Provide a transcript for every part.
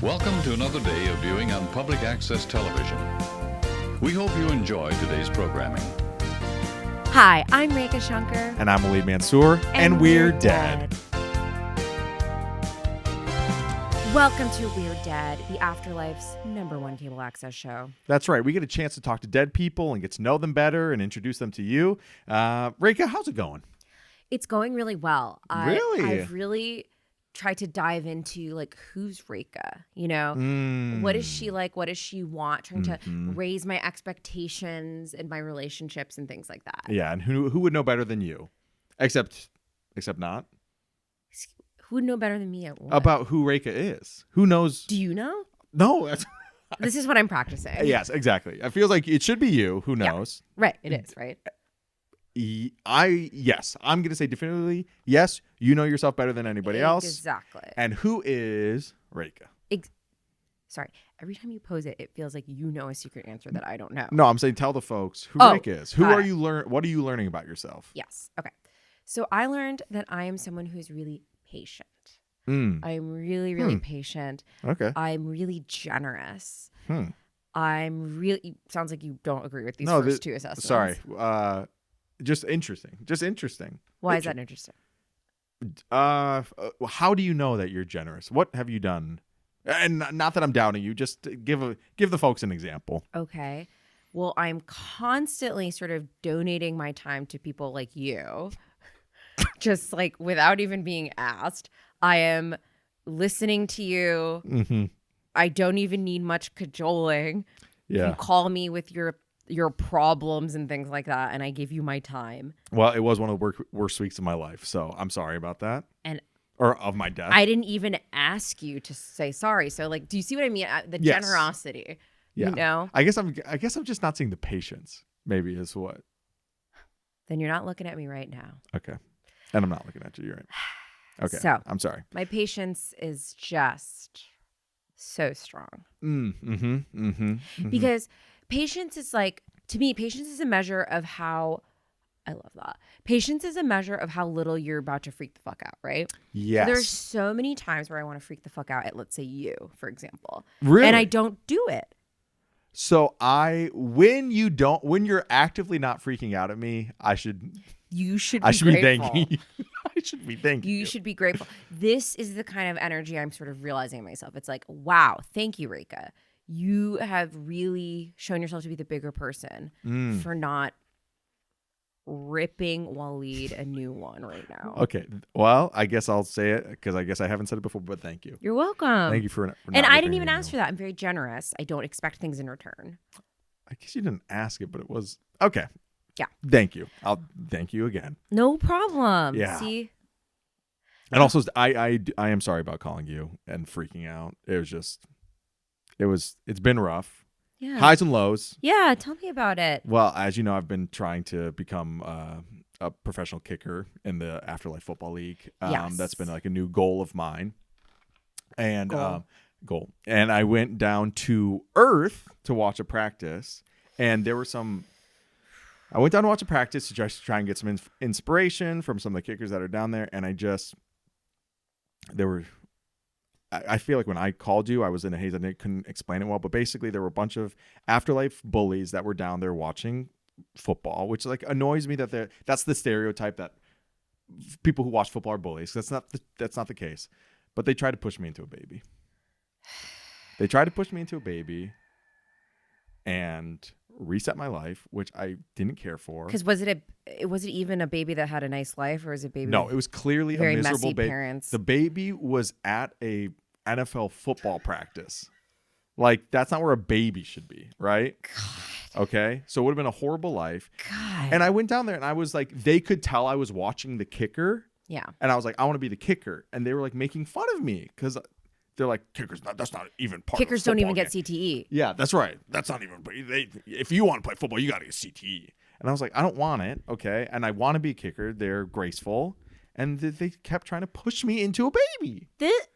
Welcome to another day of viewing on public access television. We hope you enjoy today's programming. Hi, I'm Rekha Shankar. And I'm Waleed Mansour. And we're dead. Welcome to We're Dead, the Afterlife's #1 cable access show. That's right. We get a chance to talk to dead people and get to know them better and introduce them to you. Rekha, how's it going? It's going really well. Really? I've really tried to dive into, like, who's Rekha? You know, what is she like? What does she want? Trying to raise my expectations in my relationships and things like that. Yeah, and who would know better than you? Except not. Who would know better than me at what? About who Rekha is. Who knows? Do you know? No. That's This is what I'm practicing. Yes, exactly. It feels like it should be you. Who knows? Yeah. Right. It is, right? Yes. I'm going to say definitively, yes, you know yourself better than anybody else. Exactly. And who is Rekha? Sorry. Every time you pose it, it feels like you know a secret answer that I don't know. No, I'm saying tell the folks who Rekha is. What are you learning about yourself? Yes. Okay. So I learned that I am someone who is really patient. I'm really, really patient. Okay. I'm really generous. Sounds like you don't agree with these first two assessments. Sorry. Just interesting. Why is that interesting? How do you know that you're generous? What have you done? And not that I'm doubting you. Just give the folks an example. Okay. Well, I'm constantly sort of donating my time to people like you, just like without even being asked. I am listening to you. Mm-hmm. I don't even need much cajoling. Yeah. You call me with your problems and things like that, and I give you my time. Well, it was one of the worst weeks of my life, so I'm sorry about that. Or of my death. I didn't even ask you to say sorry. So, like, do you see what I mean? The generosity. Yeah. You know? I guess I'm just not seeing the patience. Maybe is what. Then you're not looking at me right now. Okay. And I'm not looking at you. You're right. Okay. So I'm sorry. My patience is just so strong. Because patience is like, to me, patience is a measure of how, I love that. Patience is a measure of how little you're about to freak the fuck out, right? Yes. So there's so many times where I want to freak the fuck out at, let's say, you, for example. Really? And I don't do it. So when you're actively not freaking out at me, You should be thanking you. I should be thanking you. You should be grateful. This is the kind of energy I'm sort of realizing in myself. It's like, wow, thank you, Rekha. You have really shown yourself to be the bigger person for not ripping Waleed a new one right now. Okay. Well, I guess I'll say it because I guess I haven't said it before, but thank you. You're welcome. Thank you for not And I didn't ripping even me ask for that. I'm very generous. I don't expect things in return. I guess you didn't ask it, but it was okay. Yeah. Thank you. I'll thank you again. No problem. Yeah. See? And also, I am sorry about calling you and freaking out. It's been rough. Yeah. Highs and lows. Yeah. Tell me about it. Well, as you know, I've been trying to become a professional kicker in the Afterlife Football League. Yes. That's been like a new goal of mine. And goal. And I went down to Earth to watch a practice, and there were I went down to watch a practice to just try and get some inspiration from some of the kickers that are down there, and I feel like when I called you, I was in a haze. I couldn't explain it well, but basically there were a bunch of Afterlife bullies that were down there watching football, which like annoys me that's the stereotype that people who watch football are bullies. That's not the case. But they tried to push me into a baby. And reset my life, which I didn't care for. Because was it even a baby that had a nice life, or was it a baby? No, it was clearly very a miserable messy baby. Parents. The baby was at a NFL football practice. Like, that's not where a baby should be, right? God. Okay, so it would have been a horrible life. God. And I went down there, and I was like, they could tell I was watching the kicker. Yeah. And I was like, I want to be the kicker, and they were like making fun of me because they're like, that's not even part Kickers of the don't even game. get CTE. Yeah, that's right. That's not even. If you want to play football, you got to get CTE. And I was like, I don't want it. Okay, and I want to be a kicker. They're graceful, and they kept trying to push me into a baby. It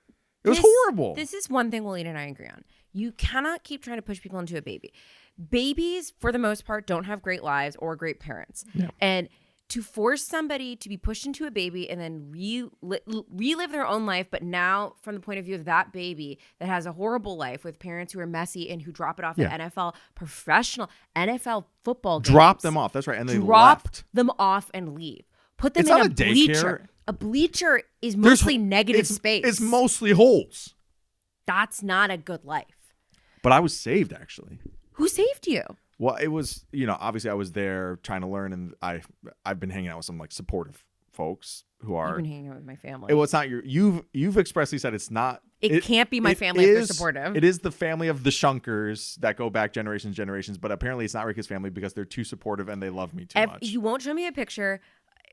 was horrible. This is one thing Waleed and I agree on. You cannot keep trying to push people into a baby. Babies, for the most part, don't have great lives or great parents. Yeah. And to force somebody to be pushed into a baby and then relive their own life, but now from the point of view of that baby that has a horrible life with parents who are messy and who drop it off at professional NFL football games. Drop them off. That's right. And they drop left. them off and leave. Put them It's in not a a daycare. bleacher. A bleacher is mostly negative space. It's mostly holes. That's not a good life. But I was saved, actually. Who saved you? Well, it was, obviously I was there trying to learn, and I've been hanging out with some like supportive folks who are. You've been hanging out with my family. Well, it's not you've expressly said it's not. It can't be my family if they're supportive. It is the family of the Shankars that go back generations, but apparently it's not Rekha's family because they're too supportive and they love me too much. You won't show me a picture.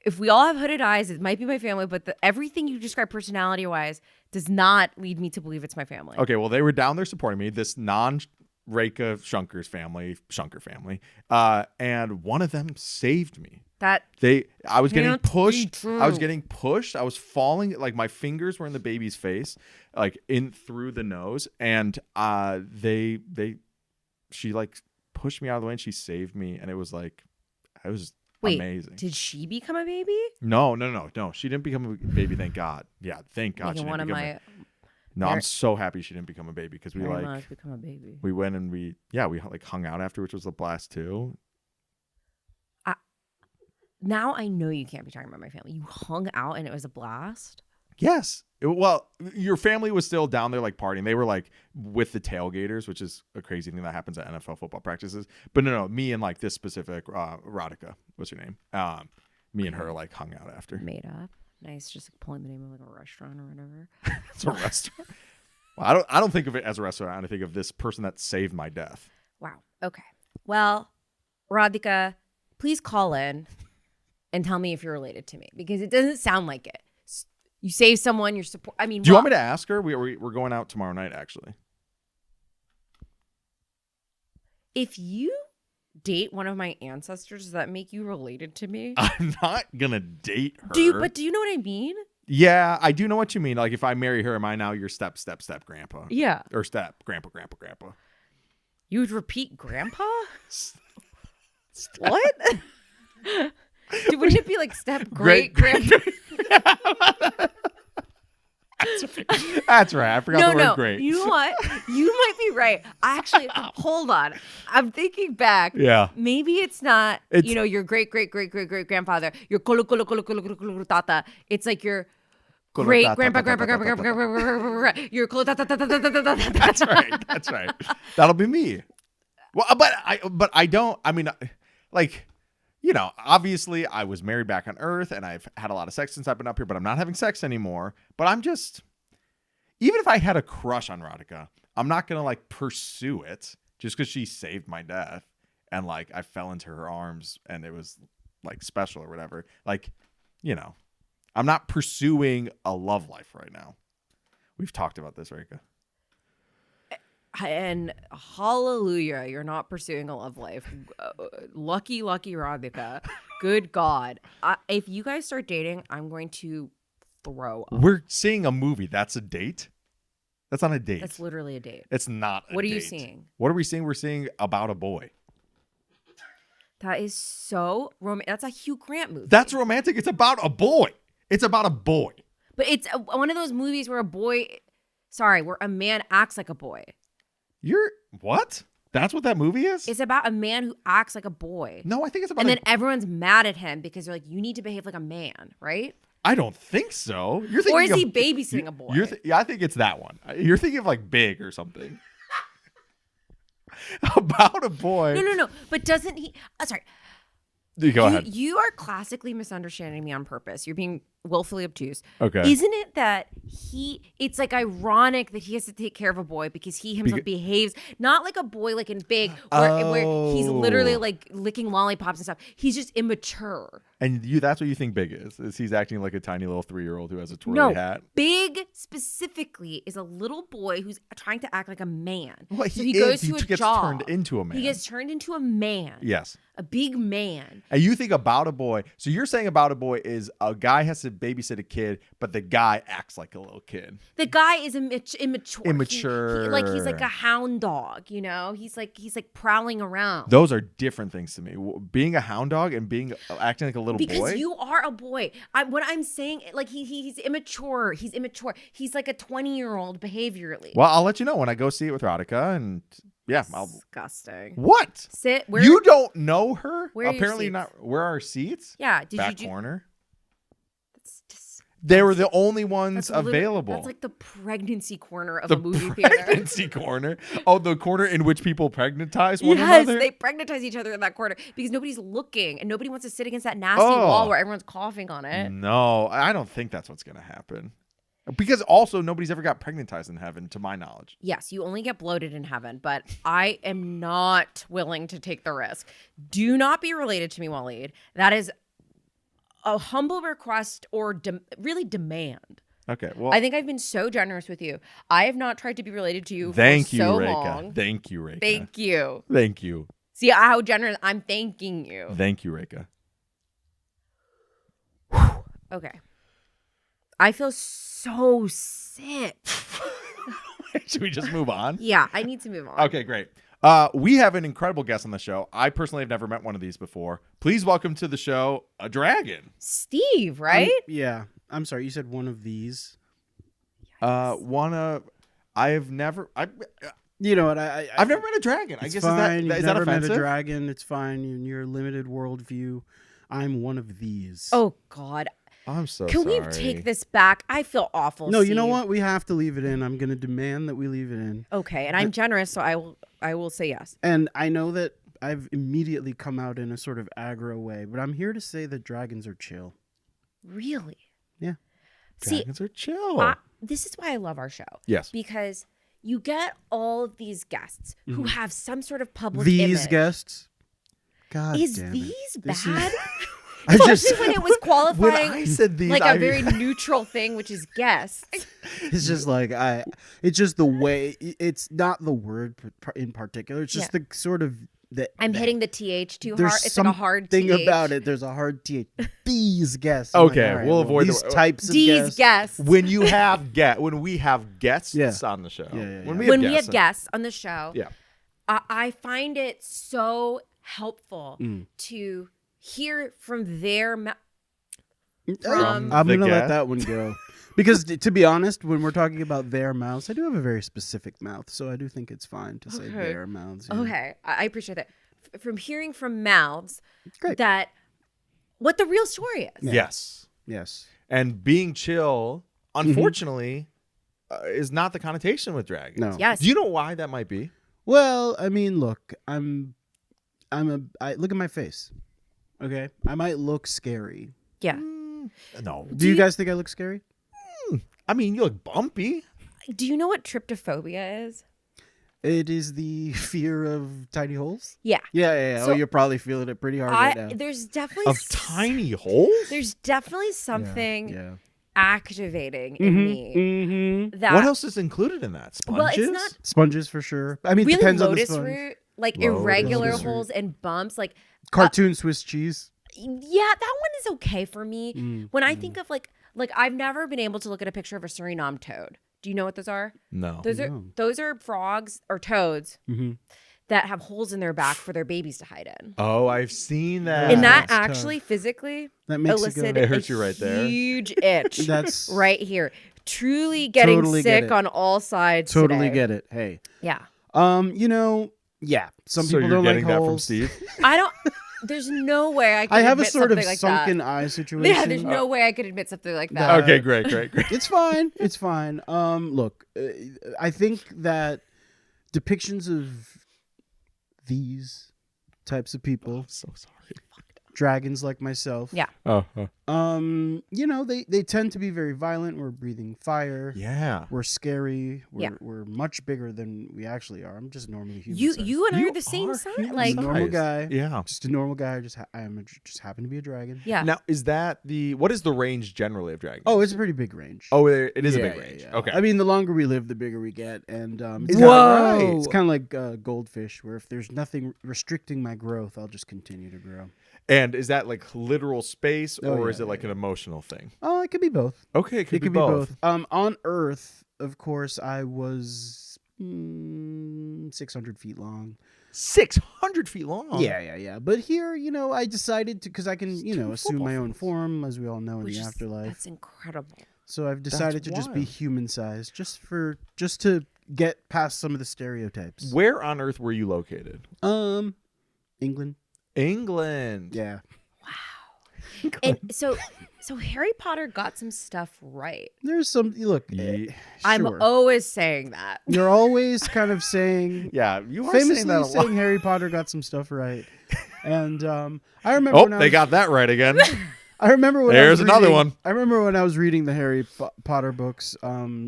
If we all have hooded eyes, it might be my family, but everything you describe personality-wise does not lead me to believe it's my family. Okay, well, they were down there supporting me, this non-Rekha Shankar's family, Shankar family, and one of them saved me. I was getting pushed. I was falling, like my fingers were in the baby's face, like in through the nose, and she like pushed me out of the way and she saved me, and it was amazing. Did she become a baby? No. She didn't become a baby. Thank God. Yeah, thank God. I'm so happy she didn't become a baby because we become a baby. We went and we like hung out after, which was a blast too. Now I know you can't be talking about my family. You hung out and it was a blast? Yes. Well, your family was still down there like partying. They were like with the tailgaters, which is a crazy thing that happens at NFL football practices. But no, me and like this specific Radhika, what's her name? Me and her like hung out after. Made up. Nice, just like pulling the name of like a restaurant or whatever. It's a restaurant. Well, I don't think of it as a restaurant. I think of this person that saved my death. Wow. Okay. Well, Radhika, please call in and tell me if you're related to me because it doesn't sound like it. You save someone, you're support. I mean, do you want me to ask her? We're going out tomorrow night, actually. If you date one of my ancestors, does that make you related to me? I'm not gonna date her. Do you know what I mean? Yeah, I do know what you mean. Like if I marry her, am I now your step grandpa? Yeah. Or step grandpa. You would repeat grandpa? What? Wouldn't it be like step great grandpa? That's right. I forgot the word great. You know what? You might be right. Actually, hold on. I'm thinking back. Yeah. Maybe it's not, your great grandfather, your tata. It's like your great grandpa. Your That's right. That's right. That'll be me. Well, but I don't. I mean, like. Obviously I was married back on Earth and I've had a lot of sex since I've been up here, but I'm not having sex anymore. But I'm just, even if I had a crush on Radhika, I'm not going to like pursue it just because she saved my death. And like, I fell into her arms and it was like special or whatever. Like, I'm not pursuing a love life right now. We've talked about this, Rekha. And hallelujah, you're not pursuing a love life. Lucky Radhika. Good God. If you guys start dating, I'm going to throw up. We're seeing a movie. That's a date? That's not a date. That's literally a date. It's not a date. What are you seeing? What are we seeing? We're seeing About a Boy. That is so romantic. That's a Hugh Grant movie. That's romantic. It's about a boy. It's about a boy. But it's one of those movies where where a man acts like a boy. What? That's what that movie is? It's about a man who acts like a boy. No, I think it's about. And then everyone's mad at him because they're like, you need to behave like a man, right? I don't think so. You're thinking or is he babysitting a boy? I think it's that one. You're thinking of like Big or something. About a boy. No. But doesn't he? Sorry. Go ahead. You are classically misunderstanding me on purpose. You're being willfully obtuse. Okay. Isn't it that it's like ironic that he has to take care of a boy because he himself behaves not like a boy like in Big where he's literally like licking lollipops and stuff. He's just immature. And that's what you think Big is he's acting like a tiny little 3-year-old who has a twirly hat? Big specifically is a little boy who's trying to act like a man. Well, he goes to a gets job. turned into a man. He gets turned into a man. Yes. A big man. And you think About a Boy. So you're saying About a Boy is a guy has to babysit a kid, but the guy acts like a little kid. The guy is immature. Immature. He's like a hound dog, you know? He's like prowling around. Those are different things to me. Being a hound dog and acting like a little boy. Because you are a boy. What I'm saying, like he's immature. He's immature. He's like a 20-year-old behaviorally. Well, I'll let you know when I go see it with Radhika, and Disgusting. What? Sit. You don't know her? Where are your Apparently seats? not. Where are our seats? Yeah. Did Back you? corner. That's just. They were the only ones That's available. That's like the pregnancy corner of The a movie theater. pregnancy corner. Oh, the corner in which people pregnantize one Yes, another. they pregnantize each other in that corner because nobody's looking and nobody wants to sit against that nasty wall where everyone's coughing on it. No, I don't think that's what's going to happen. Because also nobody's ever got pregnantized in heaven, to my knowledge. Yes, you only get bloated in heaven, but I am not willing to take the risk. Do not be related to me, Waleed. That is a humble request or really demand. Okay, well, I think I've been so generous with you. I have not tried to be related to you thank for you, so Rekha. long. Thank you, Rekha. Thank you. Thank you. See how generous I'm thanking you. Thank you, Rekha. Okay. I feel so sick. Should we just move on? Yeah, I need to move on. Okay, great. We have an incredible guest on the show. I personally have never met one of these before. Please welcome to the show a dragon. Steve, right? I'm sorry. You said one of these. I've never. You know what? I've never met a dragon. I It's guess fine. is You've that never offensive? met a dragon. It's fine. In your limited worldview, I'm one of these. Oh God. I'm so Can sorry. we take this back? I feel awful. No, you know Steve. what? We have to leave it in. I'm going to demand that we leave it in. Okay, and I'm generous, so I will say yes. And I know that I've immediately come out in a sort of aggro way, but I'm here to say that dragons are chill. Really? Yeah. Dragons are chill. This is why I love our show. Yes. Because you get all of these guests who have some sort of public These image. guests. God Is damn it. these This bad? is- I just Especially when it was qualifying When I said these, like I a very neutral thing, which is guests. it's just like it's just the way it's not the word in particular. It's just the sort of the I'm hitting the TH too there's hard. It's like a hard thing TH. about it. There's a hard TH. These guests. I'm Okay, all right, we'll avoid these the- types of These guests. when we have guests Yeah. on the show. Yeah. When When we have guests on the show, Yeah. I find it so helpful to hear from their mouth. From I'm the gonna let guest? that one go. Because to be honest, when we're talking about their mouths, I do have a very specific mouth, so I do think it's fine to say Okay. their mouths. Yeah. Okay, I appreciate that. From hearing from mouths Great. that what the real story is. Yes. Yes. And being chill, unfortunately, is not the connotation with dragons. No. Yes. Do you know why that might be? Well, I mean, look, I look at my face. Okay, I might look scary. Yeah. No. Do you guys think I look scary? I mean, you look bumpy. Do you know what tryptophobia is? It is the fear of tiny holes. Yeah. Yeah. So you're probably feeling it pretty hard right now. There's definitely Of tiny holes? There's definitely something Yeah. activating in me Mm-hmm. that What else is included in that? Sponges? Well, it's not Sponges for sure. I mean, really depends on the lotus sponge. root, like Lotus irregular root. holes and bumps. Like Cartoon Swiss cheese. yeah, that one is okay for me. When I think of like I've never been able to look at a picture of a Suriname toad. Do you know what those are? No. Those are frogs or toads Mm-hmm. that have holes in their back for their babies to hide in. Oh, I've seen that. And that that's tough. actually physically That makes you elicited go. It hurts you right there. huge itch That's right here. Truly getting Totally get sick it. on all sides. totally today. get it. Hey, Yeah. yeah. Some So people you're don't like getting that from holes. Steve? I don't. There's no way I could I have a admit sort of something like sunken that. eye situation. Yeah, there's no way I could admit something like that. Okay, great. It's fine. It's fine. Look, I think that depictions of these types of people, So sorry. dragons like myself, Yeah. they tend to be very violent. We're breathing fire. Yeah. We're scary. Yeah. We're much bigger than we actually are. I'm just normally human. You sized. you and I You are the same are size. human Like Normal size. guy. Yeah. Just a normal guy. Just just happen to be a dragon. yeah. Now, is that what is the range generally of dragons? Oh, it's a pretty big range. Oh, it is a Yeah, big yeah, range. yeah. Okay. I mean, the longer we live, the bigger we get, and Is that Whoa. right? it's kind of like goldfish, where if there's nothing restricting my growth, I'll just continue to grow. And is that like literal space, Oh, or yeah, is it like an emotional thing? Oh, it could be both. Okay, it could be be both. On Earth, of course, I was 600 feet long. 600 feet long. Yeah. But here, I decided to, because I can, two assume my football own form, as we all know in Which the is afterlife. that's incredible. So I've decided to just be wild. human sized, just to get past some of the stereotypes. Where on Earth were you located? England. England. Yeah. And so Harry Potter got some stuff right. There's some look. Ye- I'm Sure. always saying that. You're always kind of saying, Yeah, you are famously saying that a lot. saying Harry Potter got some stuff right. And I remember Oh, when they got that right again. I remember when There's another one. I remember when I was reading the Harry Potter books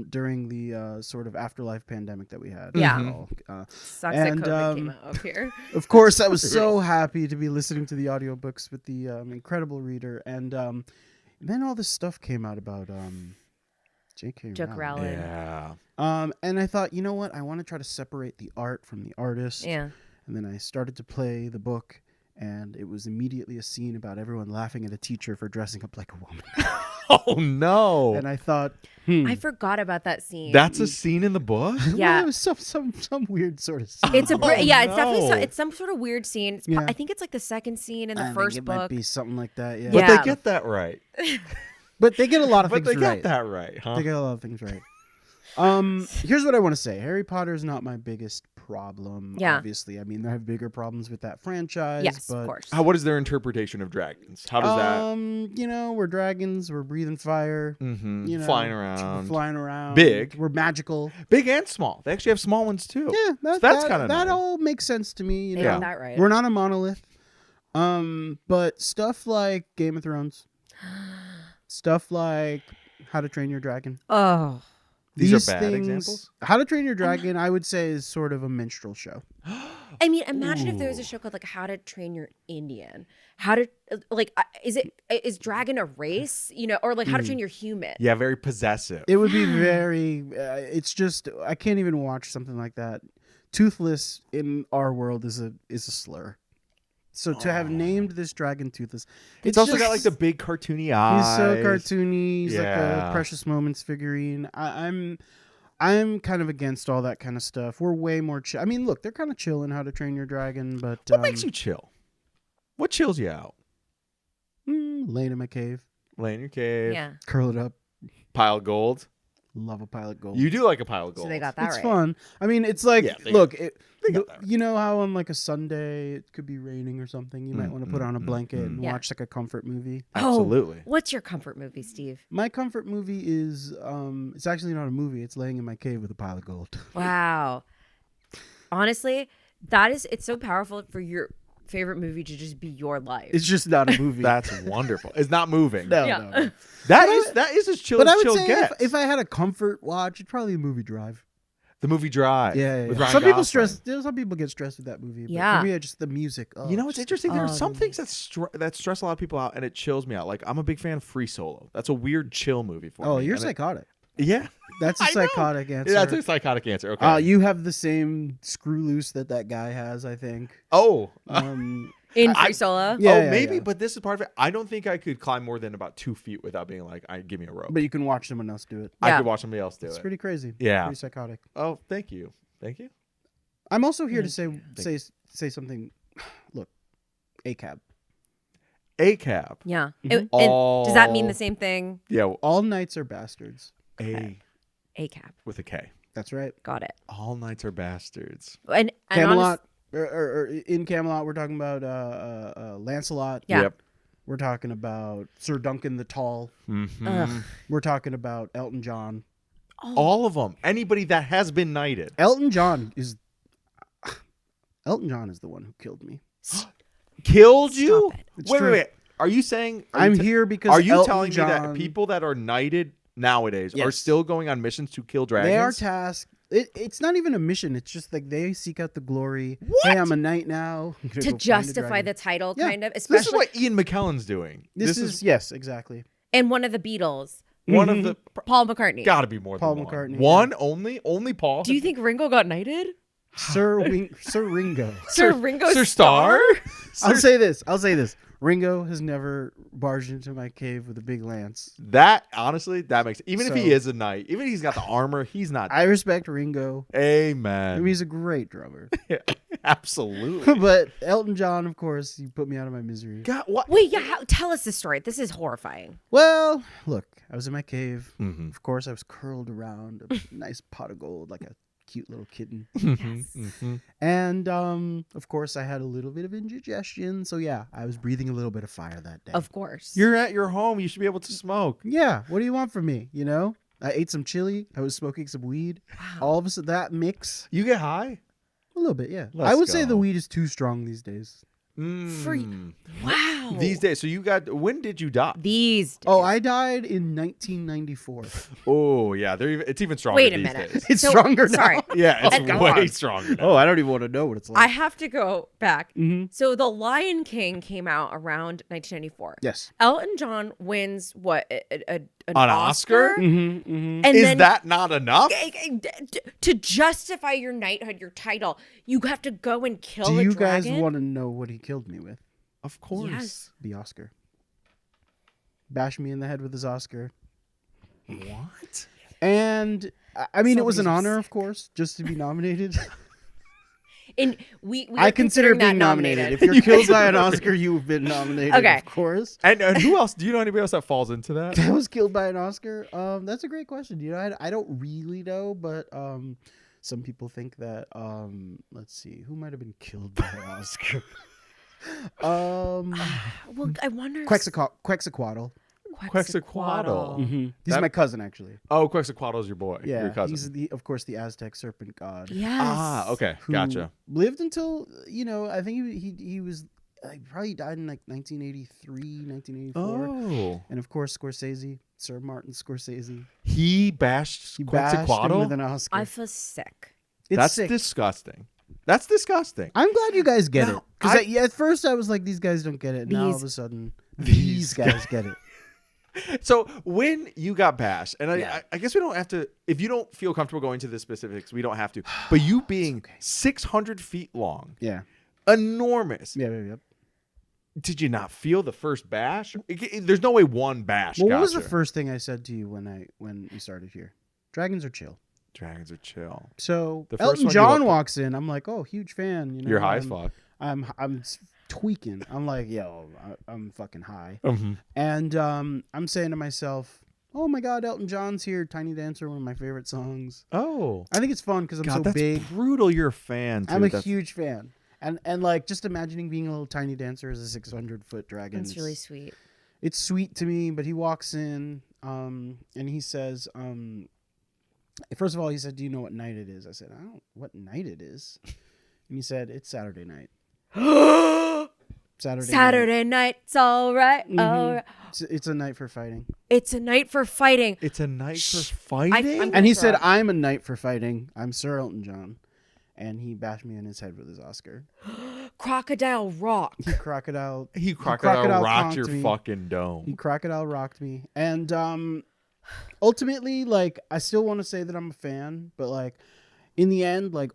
during the sort of afterlife pandemic that we had. Yeah. Mm-hmm. Sucks And, that COVID came out up here. Of course, I was so happy to be listening to the audiobooks with the incredible reader. And then all this stuff came out about J.K. Rowling. Yeah. And I thought, you know what? I want to try to separate the art from the artist. Yeah. And then I started to play the book. And it was immediately a scene about everyone laughing at a teacher for dressing up like a woman. Oh no. And I thought, I forgot about that scene. That's a scene in the book? Yeah. well, it was some weird sort of scene. It's a yeah. It's definitely no. it's some sort of weird scene. It's Yeah. I think it's like the second scene in the I first think it book. might be something like that. Yeah. But Yeah. they get that right. But they get a lot of But things they right. got that right, huh? They get a lot of things right. Here's what I want to say. Harry Potter is not my biggest problem. Yeah. Obviously, I mean, I have bigger problems with that franchise. Yes, but, of course. What is their interpretation of dragons? How does that? We're dragons. We're breathing fire. Mhm. You know, Flying We're around. flying around. Big. We're magical. Big and small. They actually have small ones too. Yeah, So that's that kind of that nice. all makes sense to me. You They know? got that right. We're not a monolith. But stuff like Game of Thrones, stuff like How to Train Your Dragon. Oh, These are bad examples? How to Train Your Dragon, I would say, is sort of a minstrel show. I mean, imagine if there was a show called like How to Train Your Indian. How to is dragon a race? Or like How to Train Your Human. Yeah, very possessive. It would be very. It's just I can't even watch something like that. Toothless in our world is a slur. So to have named this dragon Toothless, It's also got like the big cartoony eyes. He's so cartoony. He's like Yeah. a Precious Moments figurine. I'm kind of against all that kind of stuff. We're way more chill. I mean, look, they're kind of chill in How to Train Your Dragon, but What makes you chill? What chills you out? laying in my cave, Lay in your cave. Yeah. curl it up, Pile of gold. love a pile of gold. You do like a pile of gold. So they got that It's right. fun. I mean, it's like, Yeah, they look, got that right. you know how on like a Sunday it could be raining or something. You might want to put on a blanket and Yeah. watch like a comfort movie. Absolutely. Oh, what's your comfort movie, Steve? My comfort movie is it's actually not a movie. It's laying in my cave with a pile of gold. Wow. Honestly, it's so powerful for your favorite movie to just be your life. It's just not a movie. That's wonderful. It's not moving. no, Yeah. no. That is as chill But as I would chill say gets. if I had a comfort watch, it'd probably be a movie Drive. The movie Drive. Yeah. With Ryan Some people Gosling. some people get stressed with that movie. But Yeah. for me, just the music. Oh, You know, it's interesting. There are some the things that stress a lot of people out, and it chills me out. Like I'm a big fan of Free Solo. That's a weird chill movie for me. Oh, you're And psychotic. yeah, That's a I know. psychotic answer. Yeah, that's a psychotic answer. Okay. You have the same screw loose that guy has, I think. oh. In Free Solo? Yeah, oh, yeah, maybe, yeah. but this is part of it. I don't think I could climb more than about 2 feet without being like, give me a rope. But you can watch someone else do it. I Yeah. could watch somebody else do It's it. pretty crazy. Yeah. Pretty psychotic. Oh, thank you. Thank you. I'm also here to say something. Look, ACAB. ACAB. Yeah. Mm-hmm. And does that mean the same thing? Yeah. All knights are bastards. ACAP. With a K. That's right. Got it. All knights are bastards. And Camelot. Or in Camelot, we're talking about Lancelot. Yeah. Yep. We're talking about Sir Duncan the Tall. Mhm. We're talking about Elton John. All of them. Anybody that has been knighted. Elton John is the one who killed me. Killed you? it. It's Wait, true. wait, wait. Are you saying? I'm here because Are you Elton telling me that John- people that are knighted nowadays are Yes. still going on missions to kill dragons? They are tasked. It's not even a mission. It's just like they seek out the glory. What? Hey, I'm a knight now. I'm gonna go To find a justify dragon. the title, Yeah. kind of. This is Especially what Ian McKellen's doing. This is yes, exactly. and one of the Beatles, one of the Paul McCartney. got to be more Paul than one. McCartney, One only Paul. Do you think Ringo got knighted? Sir Ringo. Sir Ringo Sir Star? I'll say this. Ringo has never barged into my cave with a big lance. That honestly, that makes even if he So- is a knight, even if he's got the armor, he's not. I respect Ringo. Amen. I mean, he's a great drummer. Absolutely. But Elton John, of course, he put me out of my misery. God, what? Wait, yeah, tell us the story. This is horrifying. Well, look, I was in my cave. Mhm. Of course, I was curled around a nice pot of gold like a cute little kitten. Mhm. And of course, I had a little bit of indigestion. So yeah, I was breathing a little bit of fire that day. Of course. You're at your home. You should be able to smoke. Yeah, what do you want from me? You know, I ate some chili. I was smoking some weed. Wow. All of a sudden, that mix, You get high. a little bit, yeah. Let's I would say the go. weed is too strong these days. Wow. These days. So you got. When did you die? These days. Oh, I died in 1994. Oh yeah, it's even stronger. Wait a these minute. days. It's So- stronger now. Sorry. Yeah, it's And- way stronger. Now. Oh, I don't even want to know what it's like. I have to go back. Mhm. So The Lion King came out around 1994. Yes. Elton John wins what? An Oscar? Mm-hmm, mm-hmm. And Is then that not enough? to justify your knighthood, your title, you have to go and kill Do a you guys dragon? want to know what he killed me with? Of course. Yes. The Oscar. Bash me in the head with his Oscar. What? And I mean, it was an Somebody's honor, sick. of course, just to be nominated. And we I are consider considering being that nominated. If you're killed by an Oscar, you've been nominated, Okay. of course. And who else? Do you know anybody else that falls into that? I was killed by an Oscar. That's a great question. You know, I don't really know, but some people think that let's see, who might have been killed by an Oscar. well, I wonder. Quetzalcoatl. Quetzalcoatl. He's That- my cousin, actually. Oh, Quetzalcoatl's your boy. Yeah, your cousin. he's of course the Aztec serpent god. Yes. Ah, okay, who gotcha. Lived until I think he was probably died in like 1983, 1984. Oh, And of course Scorsese, Sir Martin Scorsese. he bashed He bashed him Quetzalcoatl. with an Oscar. I feel sick. It's That's sick. disgusting. That's disgusting. I'm glad you guys get No, it. Because at first I was like, these guys don't get it. Now all These- of a sudden, these these guys get it. So when you got bashed, and Yeah. I guess we don't have to. If you don't feel comfortable going to the specifics, we don't have to. But you being 600 feet long, Yeah. enormous. Yeah. Did you not feel the first bash? There's no way one bash. Well, what got was the you. first thing I said to you when we started here? Dragons are chill. Dragons are chill. So The first Elton one you John looked- walks in. I'm like, oh, huge fan. You know, You're high as I'm- fuck. I'm tweaking. I'm like, yo, I'm fucking high. Mm-hmm. And I'm saying to myself, oh my God, Elton John's here. Tiny Dancer, one of my favorite songs. Oh, I think it's fun because I'm God, so that's big. brutal. You're a fan. Too. I'm a That's- huge fan. And like just imagining being a little tiny dancer as a 600-foot dragon. That's really sweet. It's sweet to me, but he walks in and he says, first of all, he said, do you know what night it is? I said, I don't what night it is. And he said, it's Saturday night. Saturday night, it's all right. Mhm. All right. It's a night for fighting. It's a night for fighting. It's a night for fighting. I'm- And he That's said, right. I'm a knight for fighting. I'm Sir Elton John. And he bashed me in his head with his Oscar. Crocodile Rock. He crocodile. he crocodile rocked conked your me. fucking He dome. crocodile rocked me. And ultimately, like, I still want to say that I'm a fan, but like in the end, like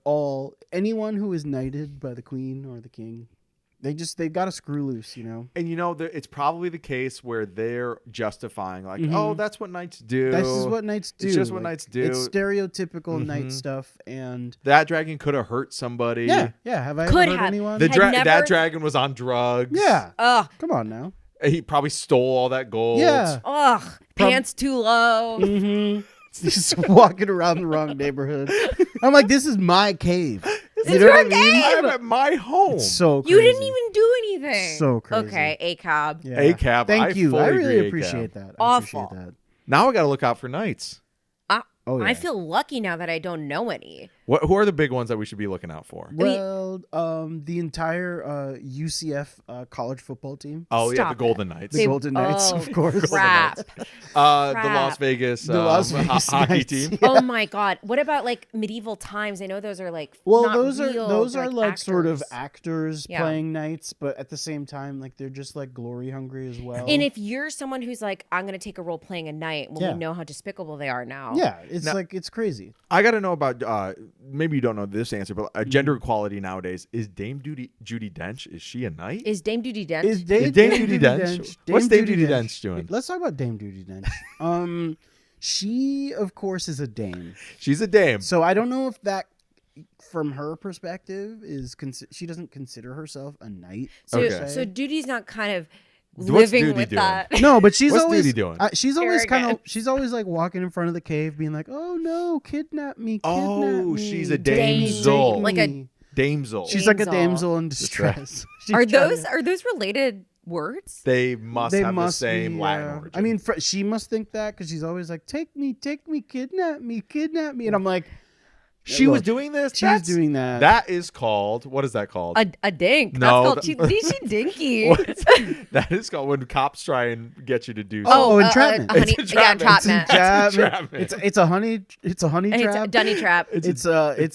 anyone who is knighted by the queen or the king, they've got to screw loose, you know? And it's probably the case where they're justifying, like, Mhm. oh, that's what knights do. This is what knights do. It's just what knights do. It's stereotypical Mhm. knight stuff. And That dragon could have hurt somebody. yeah. Have I Could ever hurt have. anyone? The Had never- that dragon was on drugs. Yeah. Ugh. Come on now. He probably stole all that gold. Yeah. Ugh. Pants too low. Mm-hmm. Just walking around the wrong neighborhood. I'm like, this is my cave. You know your what I mean? I'm at my home. It's so crazy. You didn't even do anything. So crazy. Okay, ACAB. Yeah. ACAB, Thank I you. fully I really agree, appreciate ACAB. that. Awful. I appreciate that. Now I got to look out for knights. Oh, yeah. I feel lucky now that I don't know any. Who are the big ones that we should be looking out for? Well, the entire UCF college football team, Oh yeah, Stop the Golden Knights. the They- Golden Knights, oh, of course. Crap. The Crap. Las Vegas, The Las Vegas hockey Knights. team. Oh my God. What about like medieval times? I know those are like Well, not those real, are they're like sort of actors. actors Yeah. playing knights, but at the same time, like they're just like glory hungry as well. And if you're someone who's like, I'm gonna take a role playing a knight, well, Yeah. we know how despicable they are now. yeah, it's Now- like it's crazy. I got to know about maybe you don't know this answer, but gender equality nowadays is Dame Judi Dench. Is she a knight? Is Dame Judi Dench? Is Dame Judi Dench? What's Dame Judi Dench doing? Let's talk about Dame Judi Dench. She, of course, is a dame. She's a dame. So I don't know if that, from her perspective, is she doesn't consider herself a knight. So Okay. so Judy's not kind of What's living Duty with doing? that. No, but she's What's always Duty doing? she's always Arrogant. she's always like walking in front of the cave, being like, "Oh no, kidnap me, kidnap Oh, me, she's a take me, damsel. take Like a- me." Damsel. She's like a Damsel. damsel in right. distress. She's Are trying those to- are those related words? They must have the same be, Latin yeah. origin. I mean, she must think that because she's always like, take me, kidnap me, and I'm like, she was look, doing this. she was doing that. That is called. What is that called? A dink. No, That's called she dinky. What's- that is called when cops try and get you to do. Oh, something. entrapment. honey, It's yeah, entrapment. entrapment. entrapment. It's a honey It's trap. a dunny trap. It's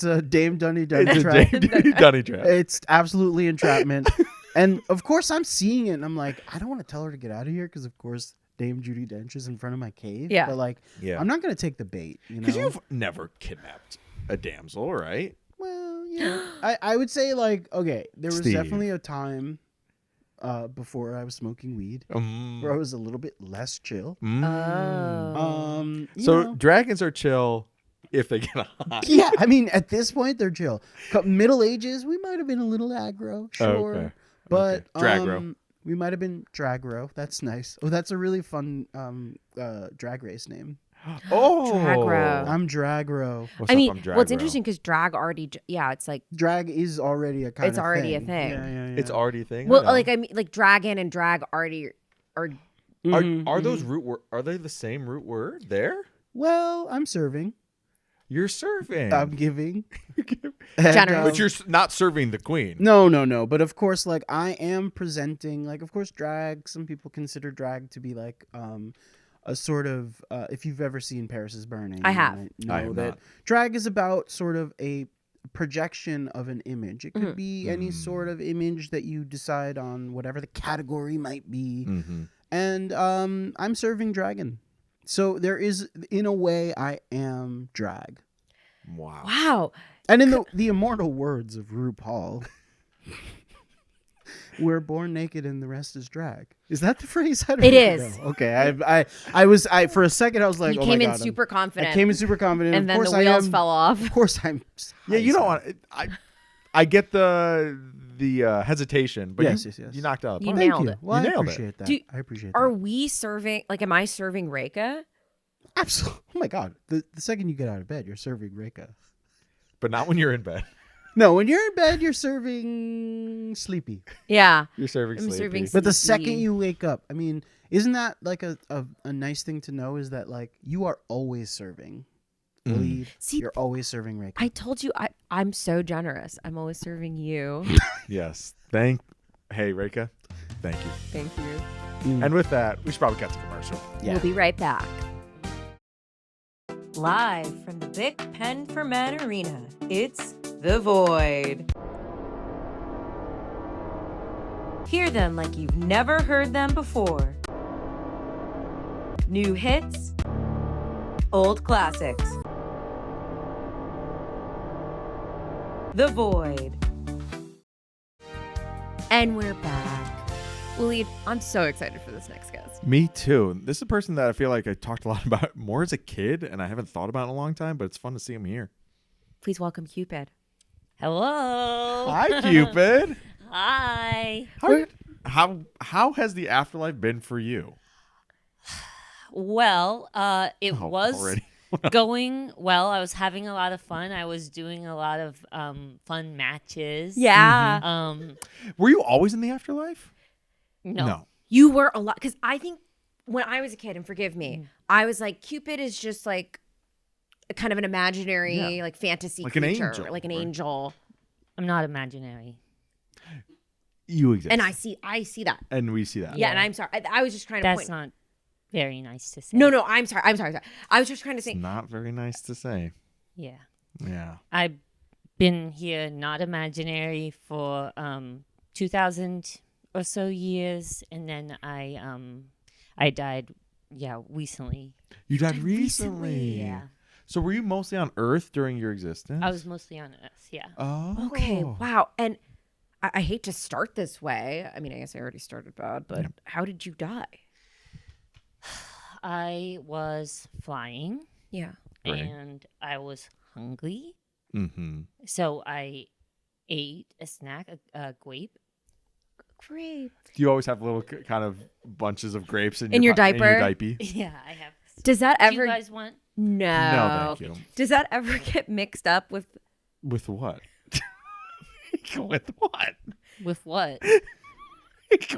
a Dame Dunny It's a trap. Dame Dunny trap. It's absolutely entrapment. And of course, I'm seeing it, and I'm like, I don't want to tell her to get out of here because, of course, Dame Judi Dench is in front of my cave. Yeah. But like, Yeah. I'm not gonna take the bait. You know. Because you've never kidnapped a damsel, right? Well, yeah. I would say like, okay, there was Steve. definitely a time before I was smoking weed where I was a little bit less chill. Oh. You So know. dragons are chill if they get hot. Yeah, I mean, at this point, they're chill. Middle ages, we might have been a little aggro, sure. Okay. But Okay. Dragro. we might have been Dragro. That's nice. Oh, that's a really fun drag race name. Oh, Dragro. I'm Dragro. What's I up? mean, I'm well, it's Dragro. interesting because drag already, it's like, Drag is already a kind It's of already a thing. thing. Yeah. It's already a thing. well, I know. like I mean, like dragon and drag already are. Are those root? Are they the same root word? There. Well, I'm serving. You're serving. I'm giving. Generous. but you're not serving the queen. No. But of course, like I am presenting, like of course, drag. Some people consider drag to be like a sort of. If you've ever seen Paris is Burning, I have. you I know have that not. drag is about sort of a projection of an image. It could be any sort of image that you decide on, whatever the category might be. Mm-hmm. And I'm serving dragon. So there is, in a way, I am drag. Wow. Wow. And in the immortal words of RuPaul, we're born naked and the rest is drag. Is that the phrase? I don't It know. is. Okay. I was for a second I was like, You oh came my in God, super confident. I came in super confident. and of then course the wheels I am, fell off. Of course I'm. Yeah, you don't want. I get the hesitation, but Yes. you knocked out. You the Thank nailed you. it. Well, You I nailed it. appreciate that. Do- I appreciate Are that. we serving? Like, am I serving Rekha? Absolutely. Oh my God. The second you get out of bed, you're serving Rekha. but not when you're in bed. No, when you're in bed, you're serving sleepy. Yeah. You're serving I'm sleepy. serving But the Sleepy. second you wake up, I mean, isn't that like a nice thing to know? Is that like you are always serving. Waleed, See, you're always serving Rekha. I told you I'm so generous. I'm always serving you. Yes. Hey, Rekha. Thank you. Thank you. And with that, we should probably cut to commercial. Yeah. We'll be right back. Live from the Big Pen for Men Arena, it's The Void. Hear them like you've never heard them before. New hits, old classics. The Void. And we're back. Waleed, I'm so excited for this next guest. Me too. This is a person that I feel like I talked a lot about more as a kid, and I haven't thought about in a long time, but it's fun to see him here. Please welcome Cupid. Hello. Hi, Cupid. Hi. How has the afterlife been for you? Well, it Oh, was already. going well. I was having a lot of fun. I was doing a lot of fun matches. Yeah. Were you always in the afterlife? No. You were a lot, because I think when I was a kid, and forgive me, I was like, Cupid is just like a kind of an imaginary, like fantasy Like an creature, angel, like an right? angel. I'm not imaginary. You exist. And I see that. And we see that. Yeah, and I'm sorry. I was just trying to That's point. not very nice to say. No, I'm sorry. I was just trying to say. It's not very nice to say. Yeah. Yeah. I've been here not imaginary for 2000 or so years, and then I died recently. You died recently. Yeah. So were you mostly on Earth during your existence? I was mostly on Earth, yeah. Oh. Okay, wow. And I hate to start this way. I mean, I guess I already started bad, but how did you die? I was flying Yeah. Great. and I was hungry. Mm-hmm. So I ate a snack, a grape. Great. Do you always have little kind of bunches of grapes in In your in your diaper? diaper? Yeah, I have. Does that Do ever? you guys want? No. No, thank you. Does that ever get mixed up with? With what? With what? With what?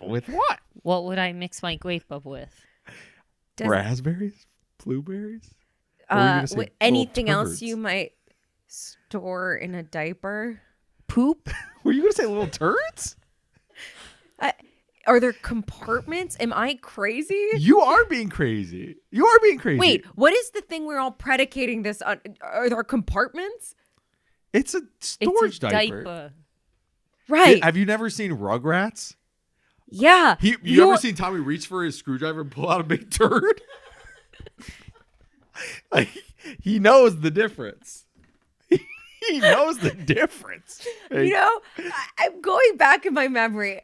With what? What would I mix my grape up with? Does, Raspberries? Blueberries? Or were you gonna say little anything else turds? you might store in a diaper? Poop? Were you going to say little turds? Are there compartments? Am I crazy? You are being crazy. You are being crazy. Wait, what is the thing we're all predicating this on? Are there compartments? It's a storage It's a diaper. Right. Have you never seen Rugrats? Yeah. You ever seen Tommy reach for his screwdriver and pull out a big turd? Like, he knows the difference. He knows the difference. You know, I'm going back in my memory,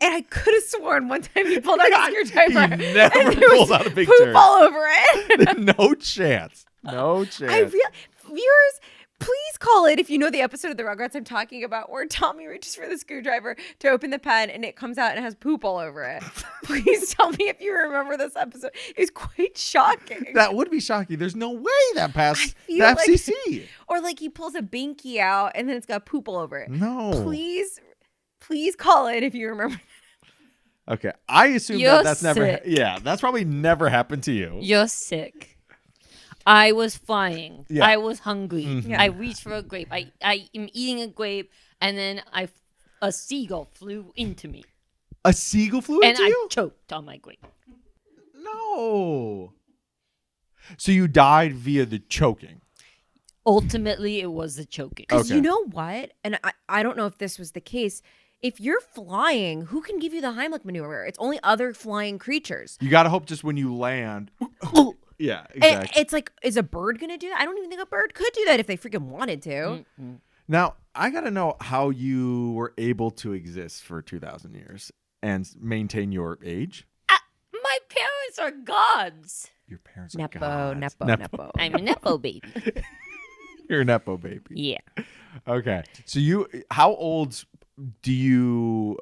and I could have sworn one time he pulled out a screwdriver. He never and there was pulled out a big poop turd. all over it. No chance. No chance. Viewers, please call it if you know the episode of the Rugrats I'm talking about, where Tommy reaches for the screwdriver to open the pen and it comes out and it has poop all over it. Please tell me if you remember this episode. It's quite shocking. That would be shocking. There's no way that passed the feel like- FCC. Or like he pulls a binky out and then it's got poop all over it. No. Please call it if you remember. Okay. I assume You're that's never. sick. Yeah, that's probably never happened to you. You're sick. I was flying. Yeah. I was hungry. Mhm. I reached for a grape. I am eating a grape, and then a seagull flew into me, A seagull flew and into I you? choked on my grape. No. So you died via the choking. Ultimately, it was the choking. Because Okay. you know what? And I don't know if this was the case. If you're flying, who can give you the Heimlich maneuver? It's only other flying creatures. You got to hope just when you land. Yeah, And exactly. it's like, is a bird going to do that? I don't even think a bird could do that if they freaking wanted to. Now, I got to know how you were able to exist for 2,000 years and maintain your age. My parents are gods. Your parents are Nepo, gods. nepo. I'm a nepo baby. You're a nepo baby. Yeah. Okay. So how old do you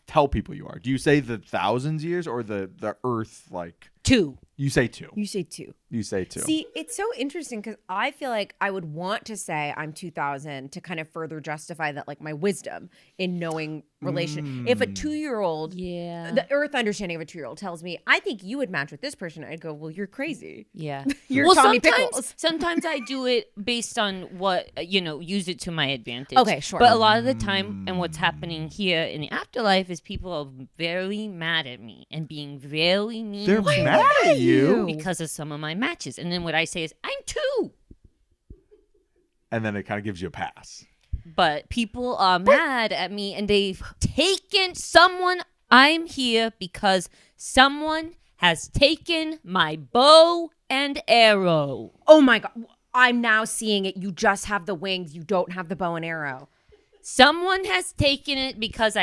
tell people you are? Do you say the thousands years or the Earth? Like 2. you say 2. You say 2. You say 2. See, it's so interesting because I feel like I would want to say I'm 2000 to kind of further justify that, like my wisdom in knowing relation. If a 2-year-old, Yeah. the earth understanding of a 2-year-old tells me, I think you would match with this person, I'd go, well, you're crazy. Yeah. You're Tommy Pickles. Sometimes I do it based on what, use it to my advantage. Okay, sure. But a lot of the time, and what's happening here in the afterlife is people are very mad at me and being very mean They're to me mad at you. because of some of my matches. And then what I say is, I'm 2. And then it kind of gives you a pass. But people are mad at me and they've taken someone. I'm here because someone has taken my bow and arrow. Oh my God. I'm now seeing it. You just have the wings. You don't have the bow and arrow. Someone has taken it because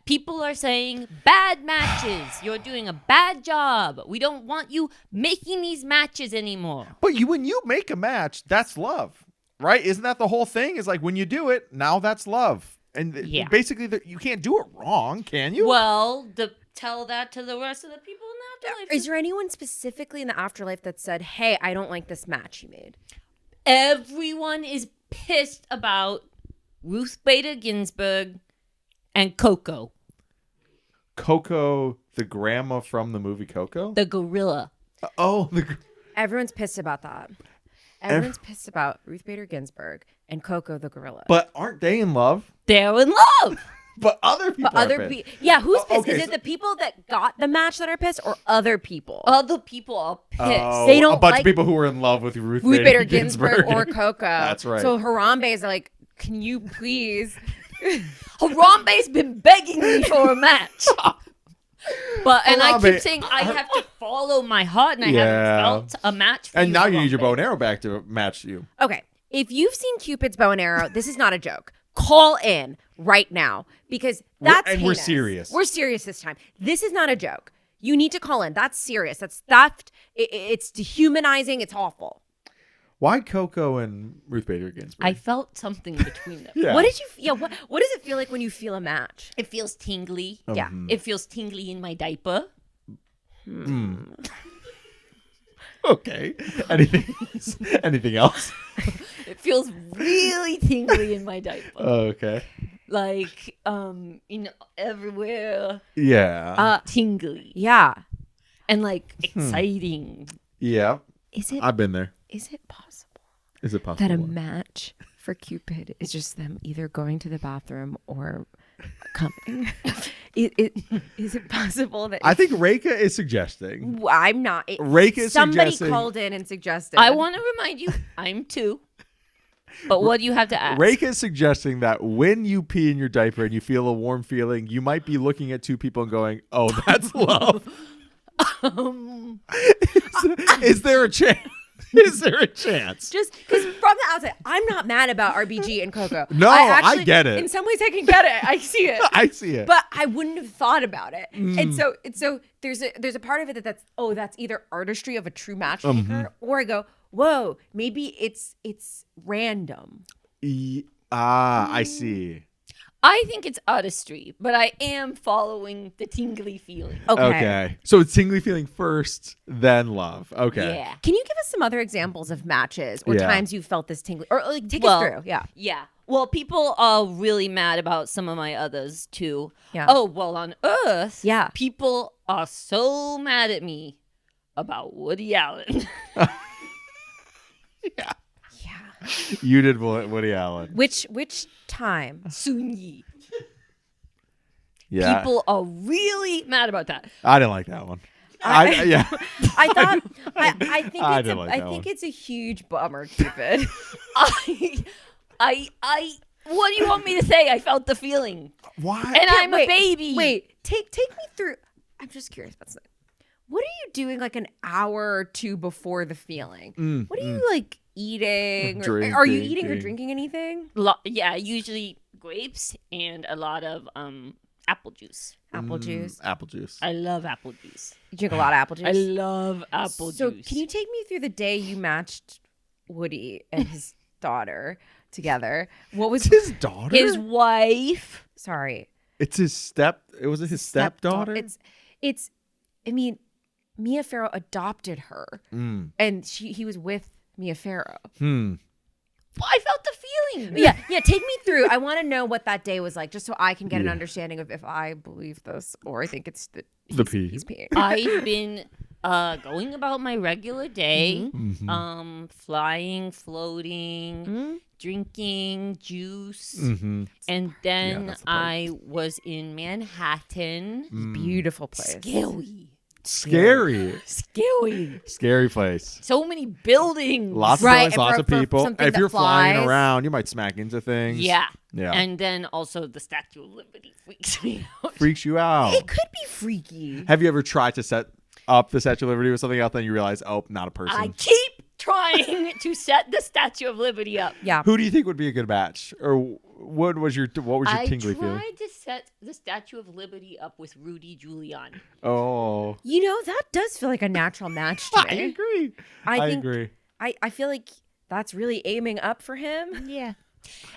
people are saying bad matches. You're doing a bad job. We don't want you making these matches anymore. But when you make a match, that's love, right? Isn't that the whole thing? Is like when you do it, now that's love. And Yeah. basically, you can't do it wrong, can you? Well, tell that to the rest of the people in the afterlife. Is there anyone specifically in the afterlife that said, hey, I don't like this match you made? Everyone is pissed about Ruth Bader Ginsburg and Coco, Coco, the grandma from the movie Coco? the gorilla. Everyone's pissed about that. Everyone's pissed about Ruth Bader Ginsburg and Coco the gorilla. But aren't they in love? They're in love. But other people But other are pissed. people, yeah, who's Oh, pissed? okay, Is it so- the people that got the match that are pissed, or other people? Other people are pissed. Oh, They don't a bunch like of people who were in love with Ruth Ruth Bader Bader Ginsburg or Coco. That's right. So Harambe is like, can you please? Harambe's been begging me for a match. And I love keep it. saying I have to follow my heart, and I Yeah. haven't felt a match for And you now for you a need your bow and bit. arrow back to match you. Okay. If you've seen Cupid's bow and arrow, this is not a joke. Call in right now because that's And we're heinous. serious. We're serious this time. This is not a joke. You need to call in. That's serious. That's theft. It's dehumanizing. It's awful. Why Coco and Ruth Bader Ginsburg? I felt something between them. Yeah. What did you? Yeah. What does it feel like when you feel a match? It feels tingly. Yeah. It feels tingly in my diaper. Okay. Anything else? It feels really tingly in my diaper. Okay. Like, everywhere. Yeah. Tingly. Yeah. And like exciting. Yeah. Is it? I've been there. Is it possible Is it possible? that a match for Cupid is just them either going to the bathroom or coming? Is it possible that I think Rekha is suggesting. I'm not? Rekha is somebody suggesting- called in and suggested. I want to remind you, I'm 2. But what do you have to ask? Rekha is suggesting that when you pee in your diaper and you feel a warm feeling, you might be looking at two people and going, "Oh, that's love." Is there a chance? Is there a chance? just because from the outside, I'm not mad about RBG and Coco. No, I get it. In some ways, I can get it. I see it. I see it. But I wouldn't have thought about it. Mm. And so there's a part of it that's either artistry of a true matchmaker, or I go, whoa, maybe it's random. I see. I think it's artistry, but I am following the tingly feeling. Okay. So it's tingly feeling first, then love. Okay. Yeah. Can you give us some other examples of matches or Yeah. times you felt this tingly, or like take Well, us through? Yeah. Yeah. Well, people are really mad about some of my others too. Yeah. Oh, well, on Earth, Yeah. people are so mad at me about Woody Allen. Yeah. Yeah. You did Woody Allen. Which time? Sun Yi. Yeah. People are really mad about that. I didn't like that one. Yeah. I thought I think I it's didn't like I that think one. it's a huge bummer, Cupid. I what do you want me to say? I felt the feeling. Why? And I'm a Wait, baby. Wait, take me through. I'm just curious about something. What are you doing like an hour or two before the feeling? What are you like eating? Or, are you eating or Drinking. drinking anything? Yeah, usually grapes and a lot of apple juice. Apple juice. Apple juice. I love apple juice. You drink a lot of apple juice. I love apple So juice. can you take me through the day you matched Woody and his daughter together? What was It's his daughter. His wife. Sorry. It's his It was his stepdaughter. It's. I mean, Mia Farrow adopted her, and he was with Mia Farrow. I felt the feeling. Yeah. Take me through. I want to know what that day was like, just so I can get an understanding of if I believe this or I think it's The pee. he's peeing. I've been going about my regular day, flying, floating, drinking juice, and then that's the part. I was in Manhattan. Beautiful place. Scary. Scary place. So many buildings. Lots of Right, noise, lots for- of for people. something If that you're flying flies. around, you might smack into things. Yeah. Yeah. And then also the Statue of Liberty freaks me out. Freaks you out. It could be freaky. Have you ever tried to set up the Statue of Liberty with something else, then you realize, oh, not a person? I keep trying to set the Statue of Liberty up. Yeah. Who do you think would be a good match, or what was your I tingly feeling? tried to set the Statue of Liberty up with Rudy Giuliani. Oh, You know, that does feel like a natural match to I me. agree. I think- agree. I feel like that's really aiming up for him. Yeah.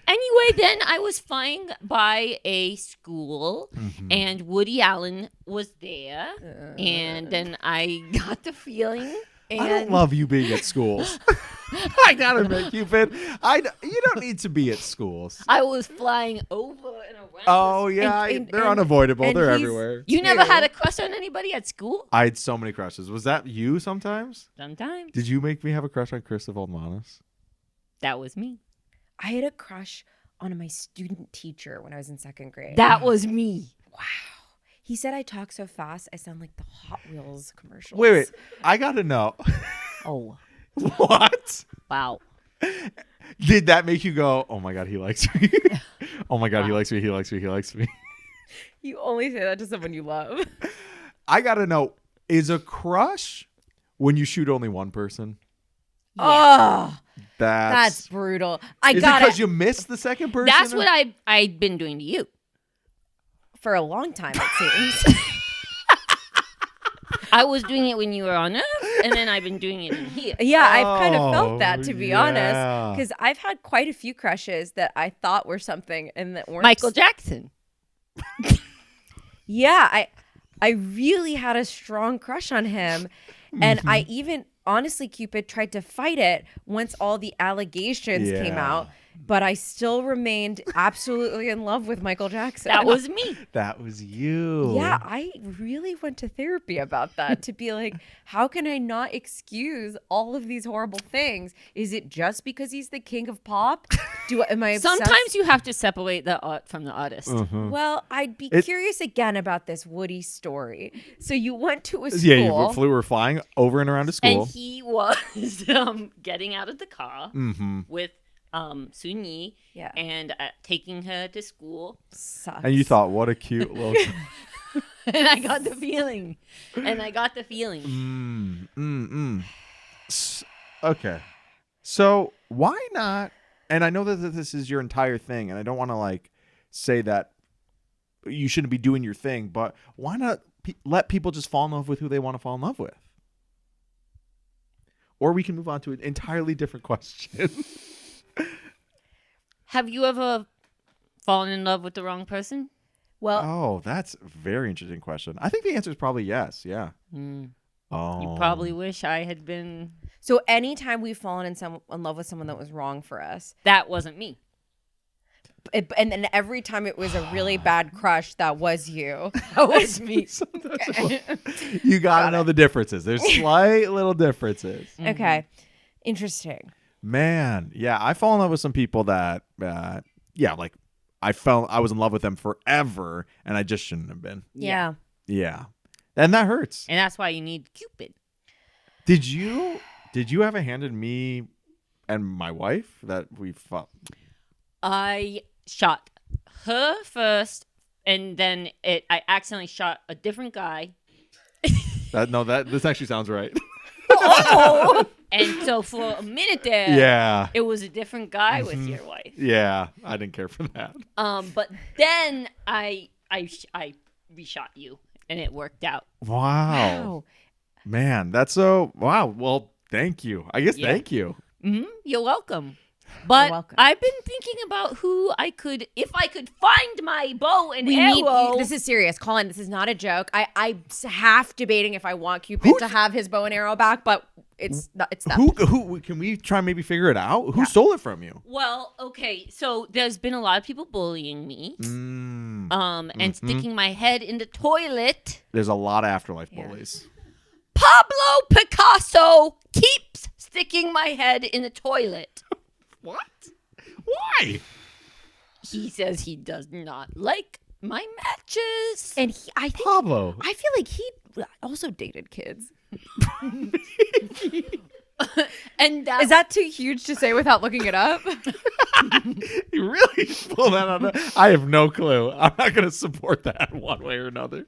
Anyway, then I was flying by a school, and Woody Allen was there, and then I got the feeling. And I don't love you being at schools. I gotta admit, Cupid. You don't need to be at schools. I was flying over and around. Oh yeah, they're unavoidable. and They're he's- everywhere. You never had a crush on anybody at school? I had so many crushes. Was that you sometimes? Sometimes. Did you make me have a crush on Chris of Oldmanis? That was me. I had a crush on my student teacher when I was in second grade. That was me. Wow. He said I talk so fast, I sound like the Hot Wheels commercials. Wait. I gotta know. Oh, What? wow. Did that make you go, oh my God, he likes me? Oh my God, he likes me, he likes me, he likes me. You only say that to someone you love. I gotta know, is a crush when you shoot only one person? Oh, That's that's brutal. is I it got because it you missed the second person? That's what I've been doing to you. for a long time, it seems. I was doing it when you were on Earth, and then I've been doing it in here. Yeah, I've kind of Oh, felt that, to be yeah. honest, because I've had quite a few crushes that I thought were something and that weren't. Michael Jackson. Yeah, I really had a strong crush on him, and I Mm-hmm. even honestly, Cupid tried to fight it once all the allegations came Yeah. out, but I still remained absolutely in love with Michael Jackson. That was me. That was you. Yeah, I really went to therapy about that to be like, how can I not excuse all of these horrible things? Is it just because he's the king of pop? Am I obsessed? Sometimes you have to separate the art from the artist. Mhm. Well, I'd be It- curious again about this Woody story. So you went to a school. Yeah, you were flying over and around a school. And he was getting out of the car Mm-hmm. with Sun Yi Yeah. and taking her to school. Sucks. And you thought, what a cute little. And I got the feeling. Okay. So why not? And I know that this is your entire thing, and I don't want to like say that you shouldn't be doing your thing, but why not let people just fall in love with who they want to fall in love with? Or we can move on to an entirely different question. Have you ever fallen in love with the wrong person? Well, Oh, that's a very interesting question. I think the answer is probably yes. Yeah. Mm. Oh, You probably wish I had been. so anytime we've fallen in love with someone that was wrong for us, That wasn't me. and then every time it was a really bad crush, that was you. That was me. You gotta know the differences. There's slight little differences. Okay, interesting. Man, yeah, I fall in love with some people that, like I was in love with them forever, and I just shouldn't have been. Yeah. Yeah, and that hurts. And that's why you need Cupid. Did you have a hand in me and my wife that we fought? I shot her first, and then I accidentally shot a different guy. This actually sounds right. Oh, And so for a minute there, Yeah, it was a different guy with your wife. yeah, I didn't care for that. But then I reshot you, and it worked out. Wow, man, that's so wow. Well, thank you. I guess Yeah. thank you. You're welcome. But welcome. I've been thinking about if I could find my bow and we need. arrow. This is serious, Colin. This is not a joke. I'm half debating if I want Cupid to have his bow and arrow back, but it's not. It's not. Who can we try and maybe figure it out? Who stole it from you? Well, okay, so there's been a lot of people bullying me, and sticking my head in the toilet. There's a lot of Afterlife Yeah. bullies. Pablo Picasso keeps sticking my head in the toilet. What? Why? He says he does not like my matches. And I think Pablo. I feel like he also dated kids. And that, Is that too huge to say without looking it up? You really pull that on. I have no clue. I'm not going to support that one way or another.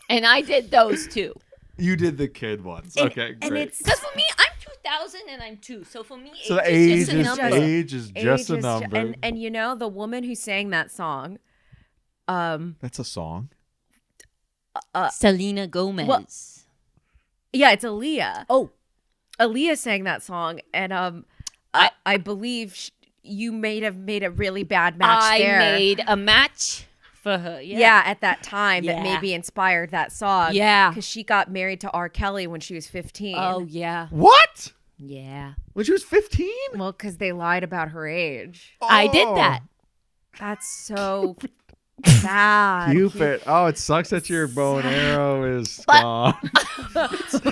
and I did those too. You did the kid ones. Okay, great. And it's Because for me, I'm 2000 and I'm 2. So for me, so the age age is just a is number. age is just a number. And you know the woman who sang that song. That's a song. Selena Gomez. Well, yeah, it's Aaliyah. Oh. Aaliyah sang that song, and I believe you may have made a really bad match I there. made a match for her. Yeah, at that time that Yeah. maybe inspired that song. Yeah. because she got married to R. Kelly when she was 15. Oh, yeah. What? Yeah. When she was 15? well, because they lied about her age. I did that. That's so bad. Cupid. Oh, it sucks that your bow and arrow is But- gone.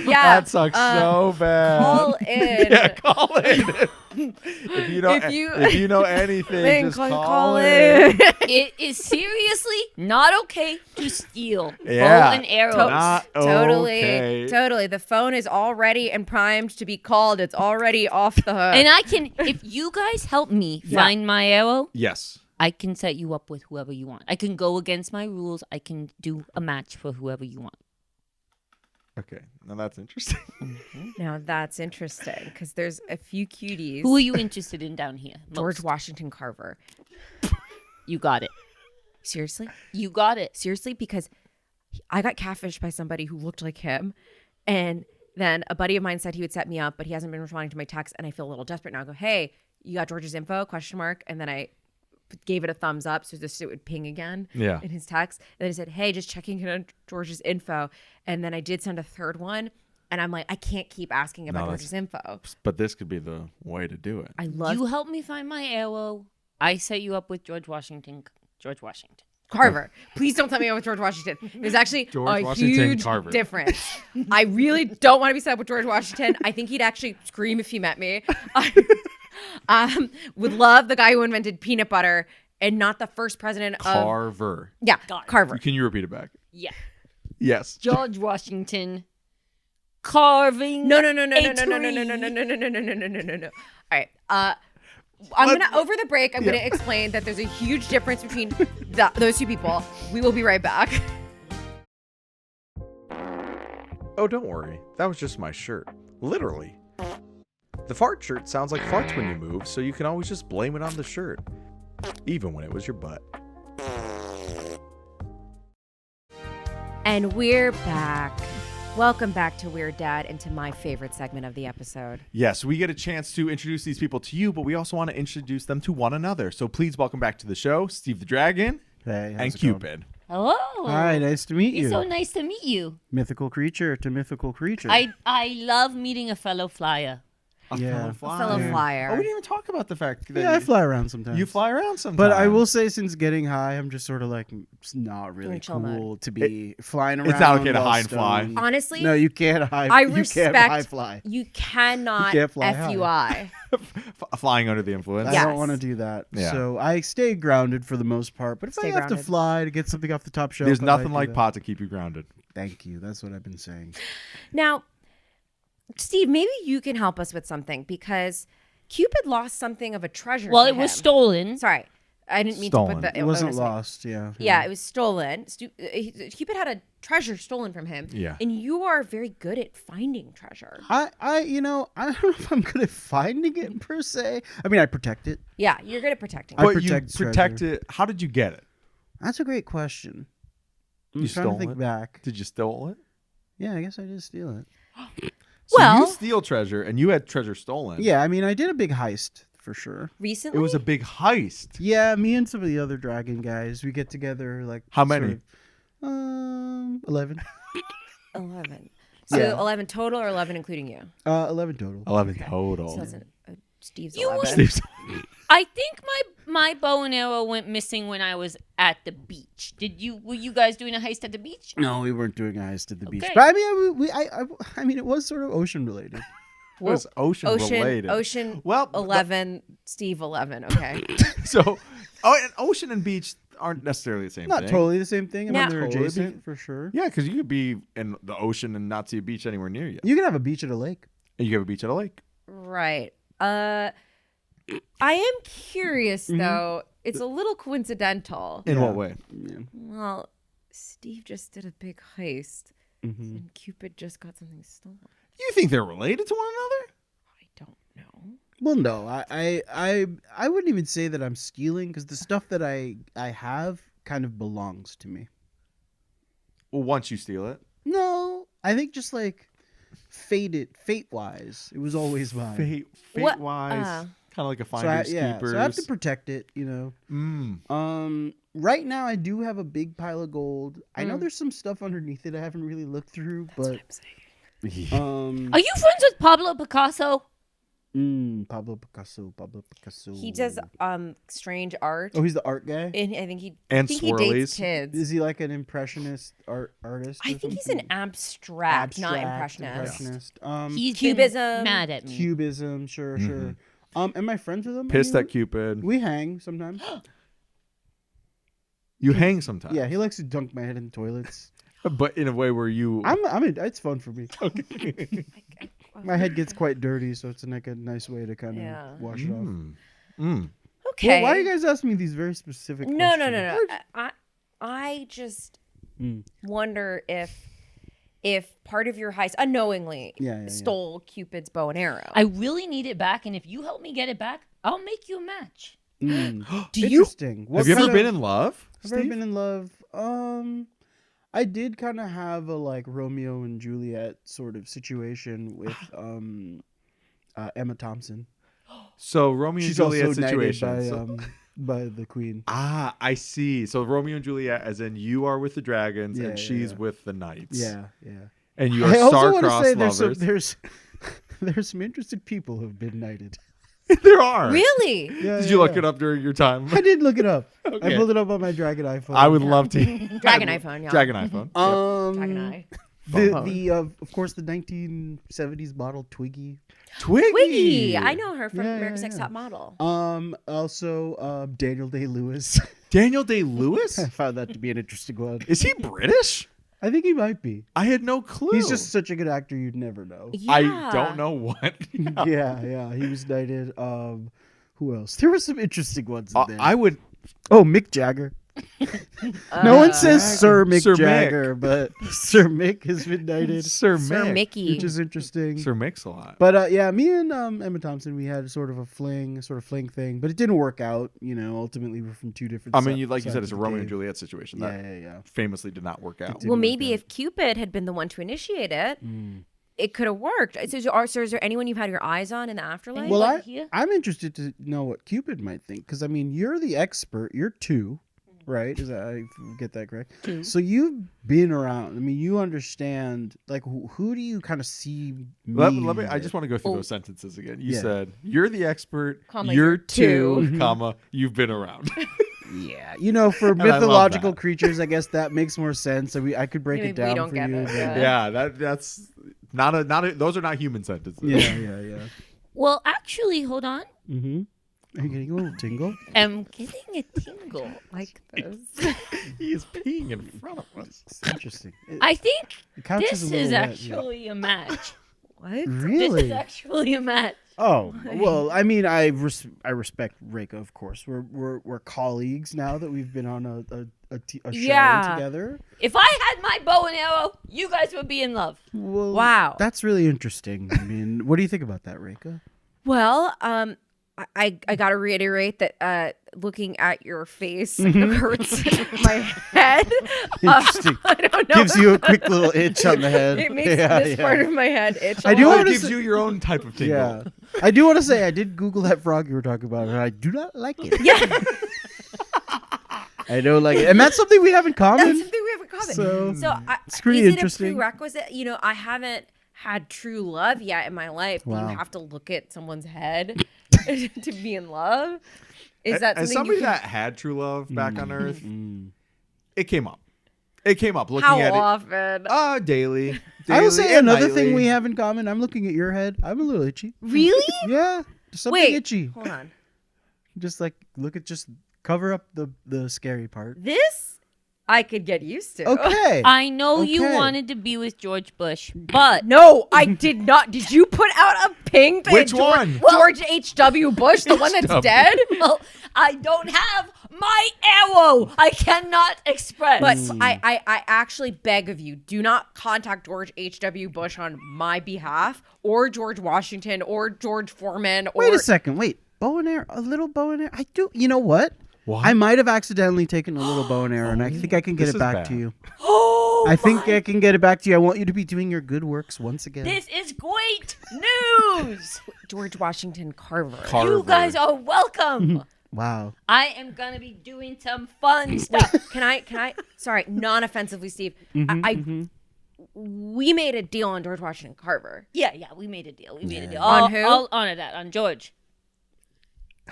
Yeah, That sucks so bad. call in. Yeah, call in. if you know anything, Then just call in. It is seriously not okay to steal Yeah. bow and arrows. Not Totally, okay. totally. The phone is all ready and primed to be called. It's already off the hook. And I can, if you guys help me find my arrow, Yes. I can set you up with whoever you want. I can go against my rules. I can do a match for whoever you want. Okay, now that's interesting. Now that's interesting because there's a few cuties. Who are you interested in down here? George most? Washington Carver. You got it. Seriously? You got it. Seriously? Because I got catfished by somebody who looked like him. And then a buddy of mine said he would set me up, but he hasn't been responding to my text. And I feel a little desperate now. I go, hey, you got George's info? Question mark. And then I gave it a thumbs up so just it would ping again in his text. And then I said, hey, just checking in on George's info. And then I did send a third one. And I'm like, I can't keep asking about George's info. But this could be the way to do it. I love You help me find my arrow. I set you up with George Washington. Carver. Please don't tell me I'm with George Washington. There's actually George a Washington huge Carver. difference. I really don't want to be set up with George Washington. I think he'd actually scream if he met me. I would love the guy who invented peanut butter and not the first president of... Carver. Yeah, Carver. Can you repeat it back? Yeah. Yes. George Washington carving. No. a tree. All right. I'm gonna over the break. I'm gonna explain that there's a huge difference between those two people. We will be right back. Oh, don't worry. That was just my shirt. Literally. The fart shirt sounds like farts when you move, so you can always just blame it on the shirt. Even when it was your butt. And we're back. Welcome back to Weird Dad and to my favorite segment of the episode. Yes, we get a chance to introduce these people to you, but we also want to introduce them to one another. So please welcome back to the show, Steve the Dragon Hey, how's and it going? Cupid. Hello. Hi, nice to meet you. It's so nice to meet you. Mythical creature to mythical creature. I love meeting a fellow flyer. Yeah. Fellow flyer. Oh, we didn't even talk about the fact that Yeah, I fly around sometimes. you fly around sometimes. But I will say, since getting high, I'm just sort of like, it's not really Doing chill cool to be flying around. it's not okay to while high and fly. stoned. Honestly, No, you can't high. I you can't respect high fly. you cannot You can't fly FUI. Flying under the influence. I Yes. don't want to do that. Yeah. So I stay grounded for the most part. But if Stay I have to grounded. fly to get something off the top shelf, There's I nothing might like do that. pot to keep you grounded. Thank you. That's what I've been saying. Now, Steve, maybe you can help us with something because Cupid lost something of a treasure. Well, to it was him. stolen. Sorry, I didn't mean Stolen. to put the. It wasn't onus- lost. Yeah. Yeah, it was stolen. Cupid had a treasure stolen from him. Yeah. And you are very good at finding treasure. I don't know if I'm good at finding it per se. I mean, I protect it. Yeah, you're good at protecting. I But you protect protect treasure. it. How did you get it? That's a great question. I'm You trying to stole think it? back. Did you steal it? Yeah, I guess I did steal it. So Well- you steal treasure and you had treasure stolen. Yeah, I mean, I did a big heist for sure. Recently, It was a big heist. Yeah, me and some of the other dragon guys, we get together like How sort many? of, 11. 11. So Yeah. 11 total or 11 including you? 11 total. 11 So total. that's Steve's You 11. Steve's- I think my bow and arrow went missing when I was at the beach. Were you guys doing a heist at the beach? No, we weren't doing a heist at the beach. Okay. But I mean, I mean, it was sort of ocean related. It was ocean related. Ocean Well, 11, Steve 11. Okay. So, and ocean and beach aren't necessarily the same Not thing. totally the same thing. I Now- mean, they're Totally adjacent for sure. Yeah, because you could be in the ocean and not see a beach anywhere near you. You can have a beach at a lake. And you could have a beach at a lake. Right. I am curious though. It's a little coincidental. In Yeah. what way? Yeah. Well, Steve just did a big heist, Mhm. and Cupid just got something stolen. You think they're related to one another? I don't know. Well, no, I wouldn't even say that I'm stealing because the stuff that I have kind of belongs to me. Well, once you steal it. No, I think just like fate wise, it was always mine. Fate What- wise. Kind of like a So finder's yeah, keepers. so I have to protect it, you know. Right now I do have a big pile of gold. I know there's some stuff underneath it I haven't really looked through, but Are you friends with Pablo Picasso? Pablo Picasso. He does strange art. Oh, he's the art guy. And I think he And he dates swirlies. kids. Is he like an impressionist artist? I or think he's something? an abstract, not impressionist. He's Cubism. been mad at me. Cubism, sure. Am I friends with him? Pissed I at mean, Cupid. We hang sometimes. You hang sometimes. Yeah, he likes to dunk my head in toilets. But in a way where you. It's fun for me. My head gets quite dirty, so it's like a nice way to kind of Yeah. wash it off. okay. Well, why are you guys asking me these very specific No. questions? I just Mm. wonder if part of your heist unknowingly Yeah. stole Cupid's bow and arrow. I really need it back, and if you help me get it back, I'll make you a match. Mm. Do you? Interesting. What Have you ever kind been of- in love? Have I ever Steve? been in love? I did kind of have a like Romeo and Juliet sort of situation with Emma Thompson. So Romeo She's and Juliet also situation. knighted So- by the queen. I see. So Romeo and Juliet, as in you are with the dragons Yeah, and yeah, she's yeah. with the knights. Yeah. And you are I also want to star-crossed say lovers. there's some interested people who've been knighted. There are. Really? Yeah, Did you look it up during your time? I did look it up. Okay. I pulled it up on my Dragon iPhone. I would love to. Dragon iPhone, yeah. Dragon iPhone. Dragon Eye. The of course the 1970s model Twiggy. Twiggy. Twiggy. I know her from Yeah, America's yeah, Next yeah. Top Model. Also Daniel Day-Lewis. Daniel Day-Lewis? I found that to be an interesting one. Is he British? I think he might be. I had no clue. He's just such a good actor you'd never know. I don't know what. Yeah. He was knighted. Who else? There were some interesting ones in there. I would. Oh, Mick Jagger. No one says Sir Mick Sir Mick. Jagger, but Sir Mick has been knighted, Sir Sir Mick. Mickey. which is interesting. Sir Mick's a lot. But yeah, me and Emma Thompson, we had sort of a fling thing, but it didn't work out. You know, ultimately we're from two different. I mean, you like you sides said, it's a of the Romeo and game. Juliet situation Yeah, that yeah. famously did not work out. didn't Well, work maybe out. if Cupid had been the one to initiate it, Mm. it could have worked. So is there anyone you've had your eyes on in the afterlife? Well, Like here? I'm interested to know what Cupid might think, because I mean, you're the expert. You're two, right? Is that I get that correct? Two. So you've been around. I mean, you understand. Like, who do you kind of see? Let me. I with? just want to go through Oh. those sentences again. You Yeah. said you're the expert. Comma, you're you're two, two. comma, you've been around. Yeah, you know, for And I love mythological that. creatures, I guess that makes more sense. So I could break Maybe it we down don't for get you. it, but- yeah. Yeah, that's not a. Those are not human sentences. Yeah. Well, actually, hold on. Mm-hmm. Are you getting a little tingle? I'm getting a tingle like this. He is peeing in front of us. It's interesting. I think The couch this is a is little wet, actually a match. what? This Really? is actually a match. Oh well, I mean, I respect Rekha, of course. We're colleagues now that we've been on a show Yeah. together. If I had my bow and arrow, you guys would be in love. Well, Wow. that's really interesting. I mean, what do you think about that, Rekha? Well, I gotta reiterate that looking at your face Mm-hmm. hurts my head. Interesting. I don't know. Gives you a quick little itch on the head. It makes this part of my head itch. I a do lot. Oh, wanna it gives say- you your own type of tingle. Yeah, I do want to say I did Google that frog you were talking about, and I do not like it. Yeah, I don't like it, and that's something we have in that's common. something we have in common. So, It's pretty is interesting. it a prerequisite? You know, I haven't had true love yet in my life. but Wow. You have to look at someone's head to be in love. Is that As something somebody you can, that had true love back on Earth, Mm. it came up. It came up looking how at often? it. Daily. I will say and another nightly. thing we have in common. I'm looking at your head. I'm a little itchy. Really? Yeah, just something Wait, itchy. hold on. Just like just cover up the scary part. This I could get used to. Okay. I know you Okay. wanted to be with George Bush, but No, I did not. Did you put out a ping? that Which George, one? George H.W. Bush, the one that's H.W. dead? well, I don't have my arrow. I cannot express. But I actually beg of you, do not contact George H.W. Bush on my behalf, or George Washington, or George Foreman, or Wait a second. Wait, bow and arrow. A little bow and arrow. I do. You know what? What? I might have accidentally taken a little bow and arrow, and I think I can get This it is back bad. to you. oh, I think I can get it back to you. I want you to be doing your good works once again. this is great news. George Washington Carver. You guys are welcome. Wow. I am gonna be doing some fun stuff. Can I? Sorry, non-offensively, Steve. We made a deal on George Washington Carver. Yeah, we made a deal. We made a deal. On who? I'll honor that. On George.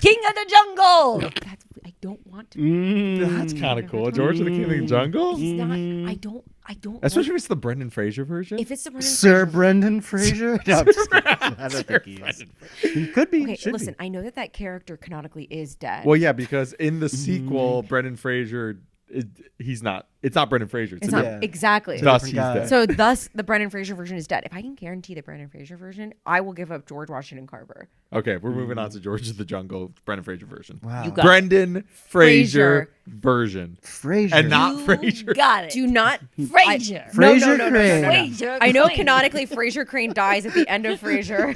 King of the Jungle. That's, I don't want to. That's kind of cool. George of the King of the Jungle? He's not. I don't. Especially if it's the Brendan Fraser version. if it's the Brendan Sir Fraser- Brendan Fraser? No, I'm just kidding. I don't think he is. He could be. Okay, should listen. I know that character canonically is dead. Well, yeah, because in the sequel, Brendan Fraser, he's not It's not Brendan Fraser. It's a not Yeah. exactly. Thus different he's guy. dead. So thus the Brendan Fraser version is dead. If I can guarantee the Brendan Fraser version, I will give up George Washington Carver. Okay, we're moving on to George of the Jungle, Brendan Fraser version. Wow. You got Brendan Fraser version. Frasier. And not You Fraser. got it. Do not Frasier. Frasier Crane. Frasier. I know Crane. canonically Fraser Crane dies at the end of Frasier.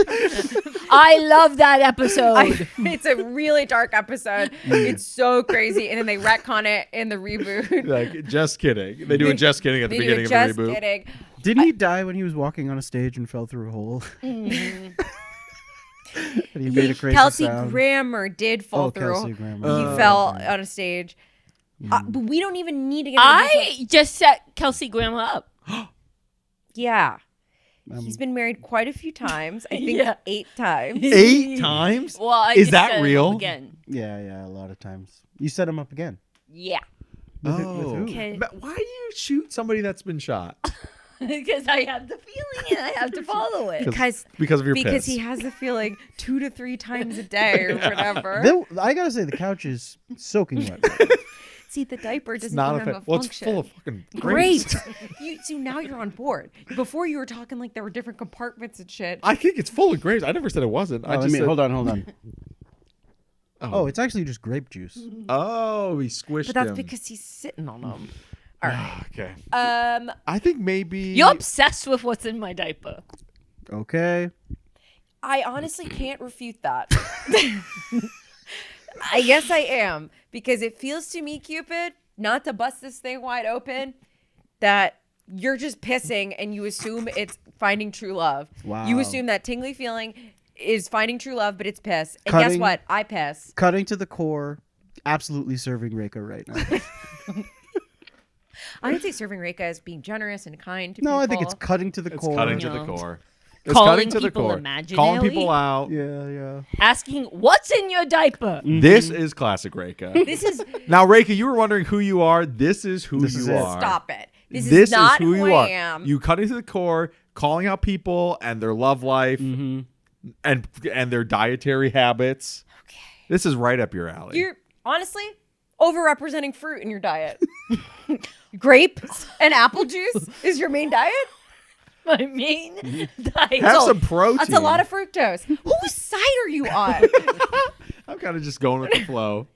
I love that episode. It's a really dark episode. It's so crazy, and then they retcon it in the reboot. Like, just kidding. They do a just kidding at the They do it beginning just of the reboot. kidding. Did he die when he was walking on a stage and fell through a hole? And he made a crazy Kelsey sound. Grammer did fall through. Kelsey Grammer. He fell on a stage. But we don't even need to get into details. I just set Kelsey Grammer up. Yeah. He's been married quite a few times. I think Yeah. 8 times. 8 times? Well, I Is just that set him real? up again. Yeah, a lot of times. You set him up again. Yeah. With Oh. who? Okay. But why do you shoot somebody that's been shot? Because I have the feeling and I have to follow it. Because of your Because piss. he has the feeling 2 to 3 times a day or whatever. I gotta say, the couch is soaking wet. See, the diaper It's doesn't not even a have a well, it's function. full of fucking grapes. Great. So now you're on board. Before you were talking like there were different compartments and shit. I think it's full of grapes. I never said it wasn't. I just said, hold on. Oh. Oh, it's actually just grape juice. Oh, he squished But that's him. because he's sitting on them. All right. Okay. Um, I think maybe You're obsessed with what's in my diaper. Okay. I honestly can't refute that. I guess I am, because it feels to me, Cupid, not to bust this thing wide open, that you're just pissing and you assume it's finding true love. Wow. You assume that tingly feeling is finding true love, but it's piss. And guess Cutting- what? I piss. Cutting to the core, absolutely serving Rekha right now. I would say serving Rekha as being generous and kind to No, people. I think it's cutting to the it's core. cutting to No. the core. It's Calling cutting to the people core. imaginary? Calling people out. Yeah. Asking, what's in your diaper? This is classic Rekha. This is Now, Rekha, you were wondering who you are. This is who This you is it. are. stop it. This This is not who who you I are. am. You cutting to the core, calling out people and their love life and their dietary habits. Okay. This is right up your alley. You're honestly overrepresenting fruit in your diet. Grapes and apple juice is your main diet? My main diet. Have So, some protein. That's a lot of fructose. Whose side are you on? I'm kind of just going with the flow.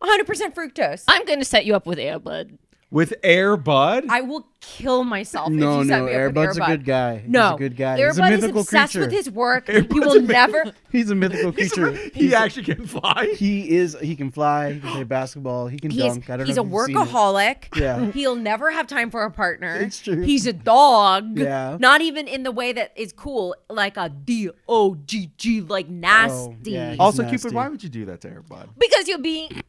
100% fructose. I'm going to set you up with Airbud. With Air Bud? I will kill myself No, if you set no, me up with Airbud's Airbud. a good guy. No, He's a good guy. He's a Airbud is mythical obsessed creature. with his work. He will never. He's a mythical creature. He actually can fly. He can fly. He can play basketball. He can dunk. I don't He's know a if you've seen it. workaholic. Yeah. He'll never have time for a partner. It's true. He's a dog. Yeah. Not even in the way that is cool, like a D-O-G-G, like nasty. yeah. Also, nasty. Cupid, why would you do that to Air Bud? Because you're being.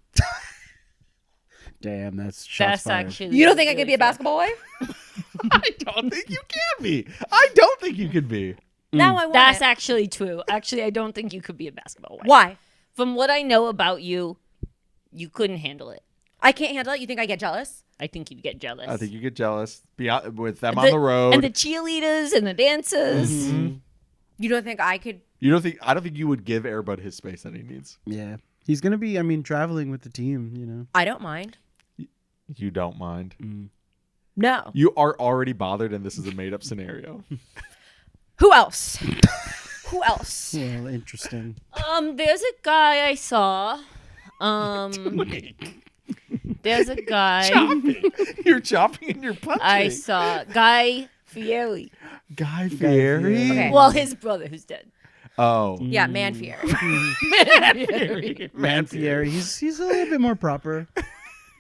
Damn, that's shots That's fired. actually. You don't think I could be a basketball wife? I don't think you can be. I don't think you can be. Now I want That's it. actually true. Actually, I don't think you could be a basketball wife. Why? From what I know about you, you couldn't handle it. I can't handle it. You think I get jealous? I think you'd get jealous. I think you get jealous. Be out with them on the road. And the cheerleaders and the dancers. You don't think I could? You don't think? I don't think you would give Air Bud his space that he needs. Yeah. He's gonna be. I mean, traveling with the team. You know. I don't mind. You don't mind. No. You are already bothered, and this is a made-up scenario. Who else? Who else? Well, interesting. There's a guy I saw. There's a guy You're chopping and you're punching. I saw. Guy Fieri. Guy Fieri. Okay. Well, his brother who's dead. Oh. Yeah, man fear. Man Fieri. He's a little bit more proper.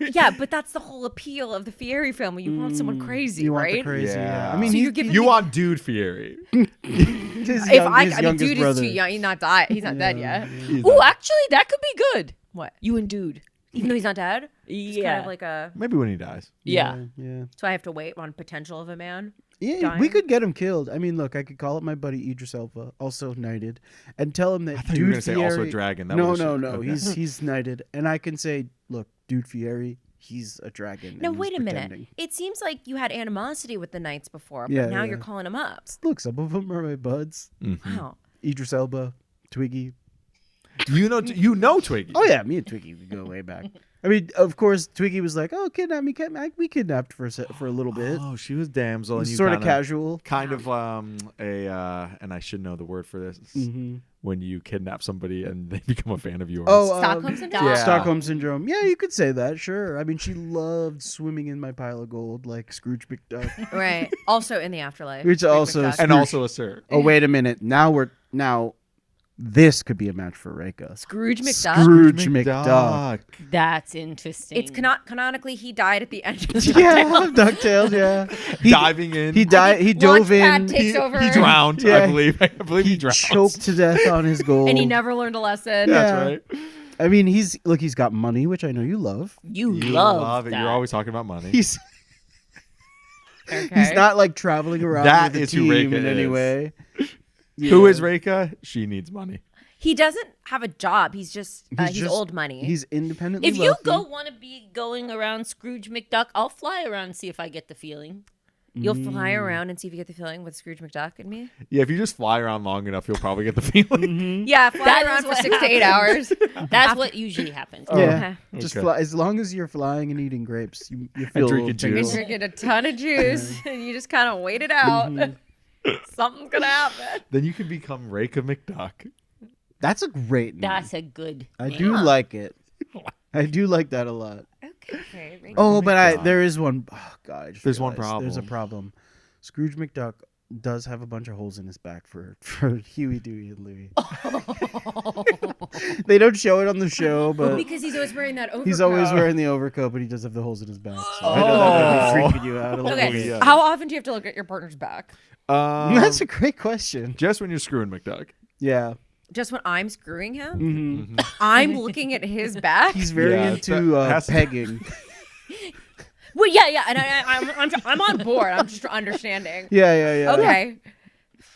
Yeah, but that's the whole appeal of the Fieri family. You want someone crazy, You want right? the crazy. Yeah. Yeah. I mean, So he's, you're giving You me- want Dude Fieri. his If I his mean, youngest dude brother. is too young. He's not died. He's not dead yet. Ooh, actually, that could be good. What? You and dude. Even though he's not dead? It's Yeah. kind of like a. Maybe when he dies. Yeah. Yeah. So I have to wait on potential of a man. Yeah, Dying. we could get him killed. I mean, look, I could call up my buddy Idris Elba, also knighted, and tell him that I thought Dude you were gonna say also a Fieri- dragon. That No, would've no, shit- no. okay. He's knighted, and I can say, look, Dude Fieri, he's a dragon. Now and he's wait a minute. pretending. It seems like you had animosity with the knights before, but Yeah, now yeah. you're calling them up. Look, some of them are my buds. Mhm. Wow. Idris Elba, Twiggy. You know Twiggy. Oh yeah, me and Twiggy we go way back. I mean, of course, Twiggy was like, "Oh, kidnap me, we kidnapped for a little bit." Oh, she was damsel, It and was you sort of kinda- casual. kind of and I should know the word for this. When you kidnap somebody and they become a fan of yours. Oh, Stockholm syndrome. Yeah. Stockholm syndrome. Yeah, you could say that. Sure. I mean, she loved swimming in my pile of gold like Scrooge McDuck. Right. Also in the afterlife. Which Scrooge also McDuck. and also a sir. Oh, wait a minute. Now this could be a match for Rekha. Scrooge McDuck. Scrooge McDuck. That's interesting. It's canonically he died at the end of Yeah, DuckTales. Yeah, Diving in. He died. He dove Launchpad in. takes over. He drowned, Yeah. I believe. I believe he drowned. Choked to death on his gold. and he never learned a lesson. That's Yeah. right. I mean, he's got money, which I know you love. you You love it. that. You're always talking about money. He's Okay. he's not like traveling around That with a is who team Rekha in any is. way. Who Yeah. is Rekha? She needs money. He doesn't have a job. He's just he's just- old money. He's independently. If you wealthy. want to be going around Scrooge McDuck, I'll fly around and see if I get the feeling. You'll fly around and see if you get the feeling with Scrooge McDuck and me. Yeah, if you just fly around long enough, you'll probably get the feeling. Yeah, fly That around is for what 6 to 8 hours. That's what usually happens. Yeah, Okay. just Okay. fly. As long as you're flying and eating grapes, you feel And a drinking little tingle. You're juice. drinking a ton of juice and you just kind of wait it out. Something's gonna happen. Then you can become Rekha McDuck. That's a great name. That's a good. I name. do like it. I do like that a lot. Okay. Oh, but McDuck. there is one. Oh God, I just There's one realized There's a problem. problem. Scrooge McDuck does have a bunch of holes in his back for Huey, Dewey, and Louie. They don't show it on the show, but Because he's always wearing that overcoat. he's always wearing the overcoat, but he does have the holes in his back. So I know that might be freaking you out a little Okay. bit. Yeah. How often do you have to look at your partner's back? That's a great question. Just when you're screwing McDuck. Yeah. Just when I'm screwing him? Mm-hmm. I'm looking at his back? He's very Yeah, into that has to- pegging. Well, yeah, and I'm on board. I'm just understanding. Yeah. Okay.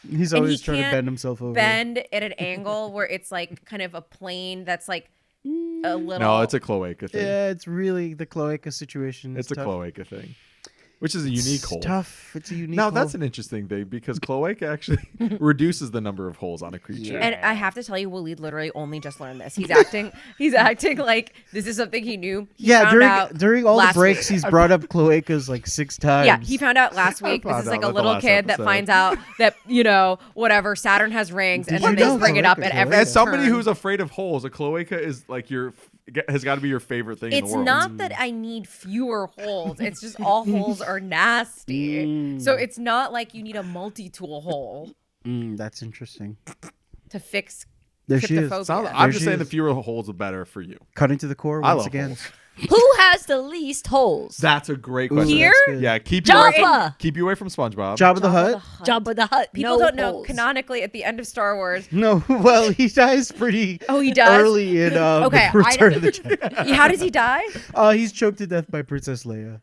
He's And always he trying to can't bend himself over. Bend at an angle where it's like kind of a plane that's like a little. No, it's a cloaca thing. Yeah, it's really the cloaca situation. It's a tough. cloaca thing, which is a unique hole. Tough. It's a unique. Now that's hole. an interesting thing because cloaca actually reduces the number of holes on a creature. And I have to tell you, Waleed literally only just learned this. He's acting like this is something he knew. He Yeah, found out during all the last breaks, week. he's brought up cloacas like 6 times. Yeah, he found out last week. This found is like out a at the little last kid that episode. finds out that, whatever, Saturn has rings, and Did then you they know bring it up cloaca, at every cloaca? As somebody turn. who's afraid of holes, a cloaca is like has got to be your favorite thing in It's the world. not that I need fewer holes. It's just all holes are nasty. So it's not like you need a multi-tool hole That's interesting. to fix There she is. cryptophobia. I'm There just she saying the is. fewer holes, the better for you. Cutting to the core I once love again. holes. Who has the least holes? That's a great Ooh, question. Here? that's good. Yeah, keep you away from, Jabba. keep you away from SpongeBob. Jabba the Hutt? Jabba the Hutt. People no don't know holes. canonically at the end of Star Wars. No, well, he dies pretty Oh, he does? early in Okay, Return of the Jedi. How does he die? He's choked to death by Princess Leia.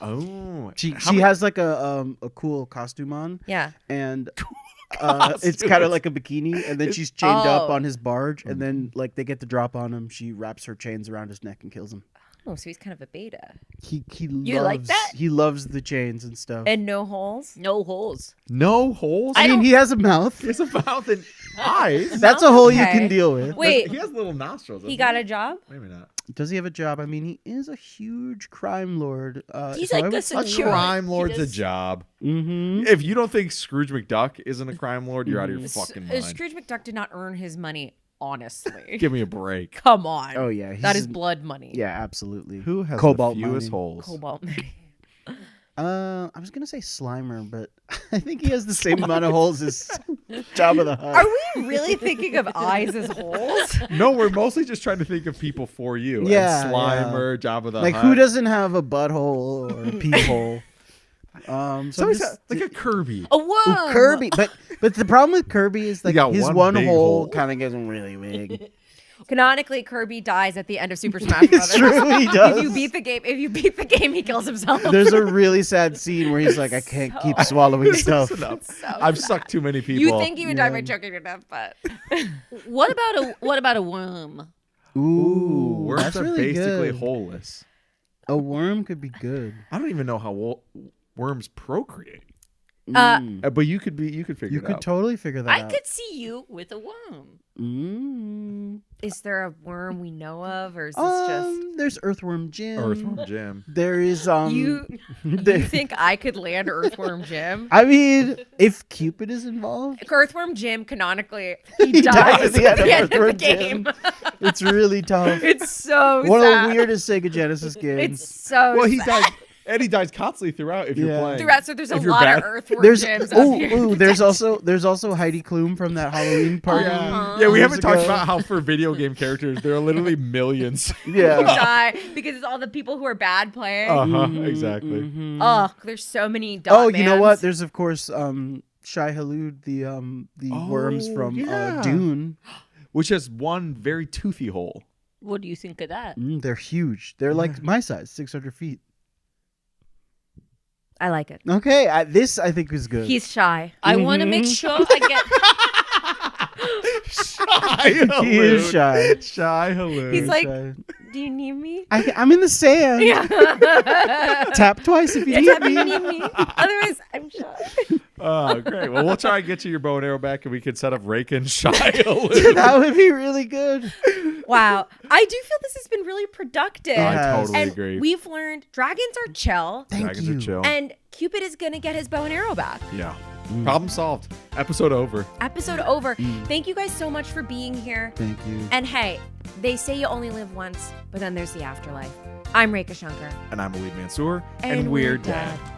Oh, She How many- has like a cool costume on, Yeah. and it's kind of like a bikini, and then she's chained up Oh. on his barge, and then like they get the drop on him. She wraps her chains around his neck and kills him. Oh, so he's kind of a beta. He You loves like that? he loves the chains and stuff. And no holes? No holes. no holes. I mean, he has a mouth. He has a mouth and eyes. That's a hole you Okay. can deal with. Wait, He has little nostrils. he doesn't got a job? Maybe not. Does he have a job? I mean, he is a huge crime lord. He's like the A secure. crime He lord's a does- job. Mm-hmm. If you don't think Scrooge McDuck isn't a crime lord, you're out of your fucking mind. Scrooge McDuck did not earn his money, honestly. Give me a break. Come on. Oh yeah, That he's- is blood money. Yeah, absolutely. Who has Cobalt the fewest mining. holes? Cobalt money. I was gonna say Slimer, but I think he has the same amount of holes as Jabba the Hutt. Are we really thinking of eyes as holes? No, we're mostly just trying to think of people for you. And Yeah, Slimer, Jabba the Like Hutt. who doesn't have a butthole or a pee hole? So I'm Somebody's just- got, like a Kirby. A worm. Ooh, Kirby, but the problem with Kirby is like got his one one big hole hole. kind of gets really big. Canonically, Kirby dies at the end of Super Smash It's Brothers. true, he does. If you beat the game, he kills himself. There's a really sad scene where he's like, I can't keep swallowing stuff. Enough. So I've sad. sucked too many people. You think he would die by Yeah. choking to death, but What about a worm? Ooh, worms that's are really basically good. holeless. A worm could be good. I don't even know how worms procreate. But you could figure You it could out. totally figure that I out. could see you with a worm. Is there a worm we know of, or is this just There's Earthworm Jim. Earthworm Jim. There is you? there- You think I could land Earthworm Jim? I mean, if Cupid is involved, Earthworm Jim canonically he He dies dies at the end of the Earthworm game. it's really tough. It's so One sad. of the weirdest Sega Genesis games. It's so Well, he sad. dies, and he dies constantly throughout. If you're Yeah. playing, Throughout, so there's a if you're lot bad. of Earthworm There's Jims. up here. there's also Heidi Klum from that Halloween party. Yeah, we years haven't talked ago. about how for video game characters there are literally millions. Yeah. Die because it's all the people who are bad playing. Exactly. Oh, there's so many. Oh, you know what? Mans. There's of course Shai Hulud, the worms from yeah. Dune. Which has one very toothy hole. What do you think of that? They're huge. They're like my size, 600 feet. I like it. Okay, this I think is good. He's shy. I want to make sure I get. Shy He is shy. Shy Halou. He's like, Shy. do you need me? I'm in the sand. Tap twice if you Yeah, need tap me. me, need me. Otherwise, I'm shy. Oh, great. Well, we'll try and get you your bow and arrow back, and we can set up Rekha and Shy Halou. That would be really good. Wow. I do feel this has been really productive. I Yes. totally And agree. we've learned dragons are chill, Thank Dragons you. are chill. and Cupid is going to get his bow and arrow back. Yeah. Problem solved. Episode over. Episode over. Thank you guys so much for being here. Thank you. And hey, they say you only live once, but then there's the afterlife. I'm Rekha Shankar. And I'm Waleed Mansour. And we're we're dead. dead.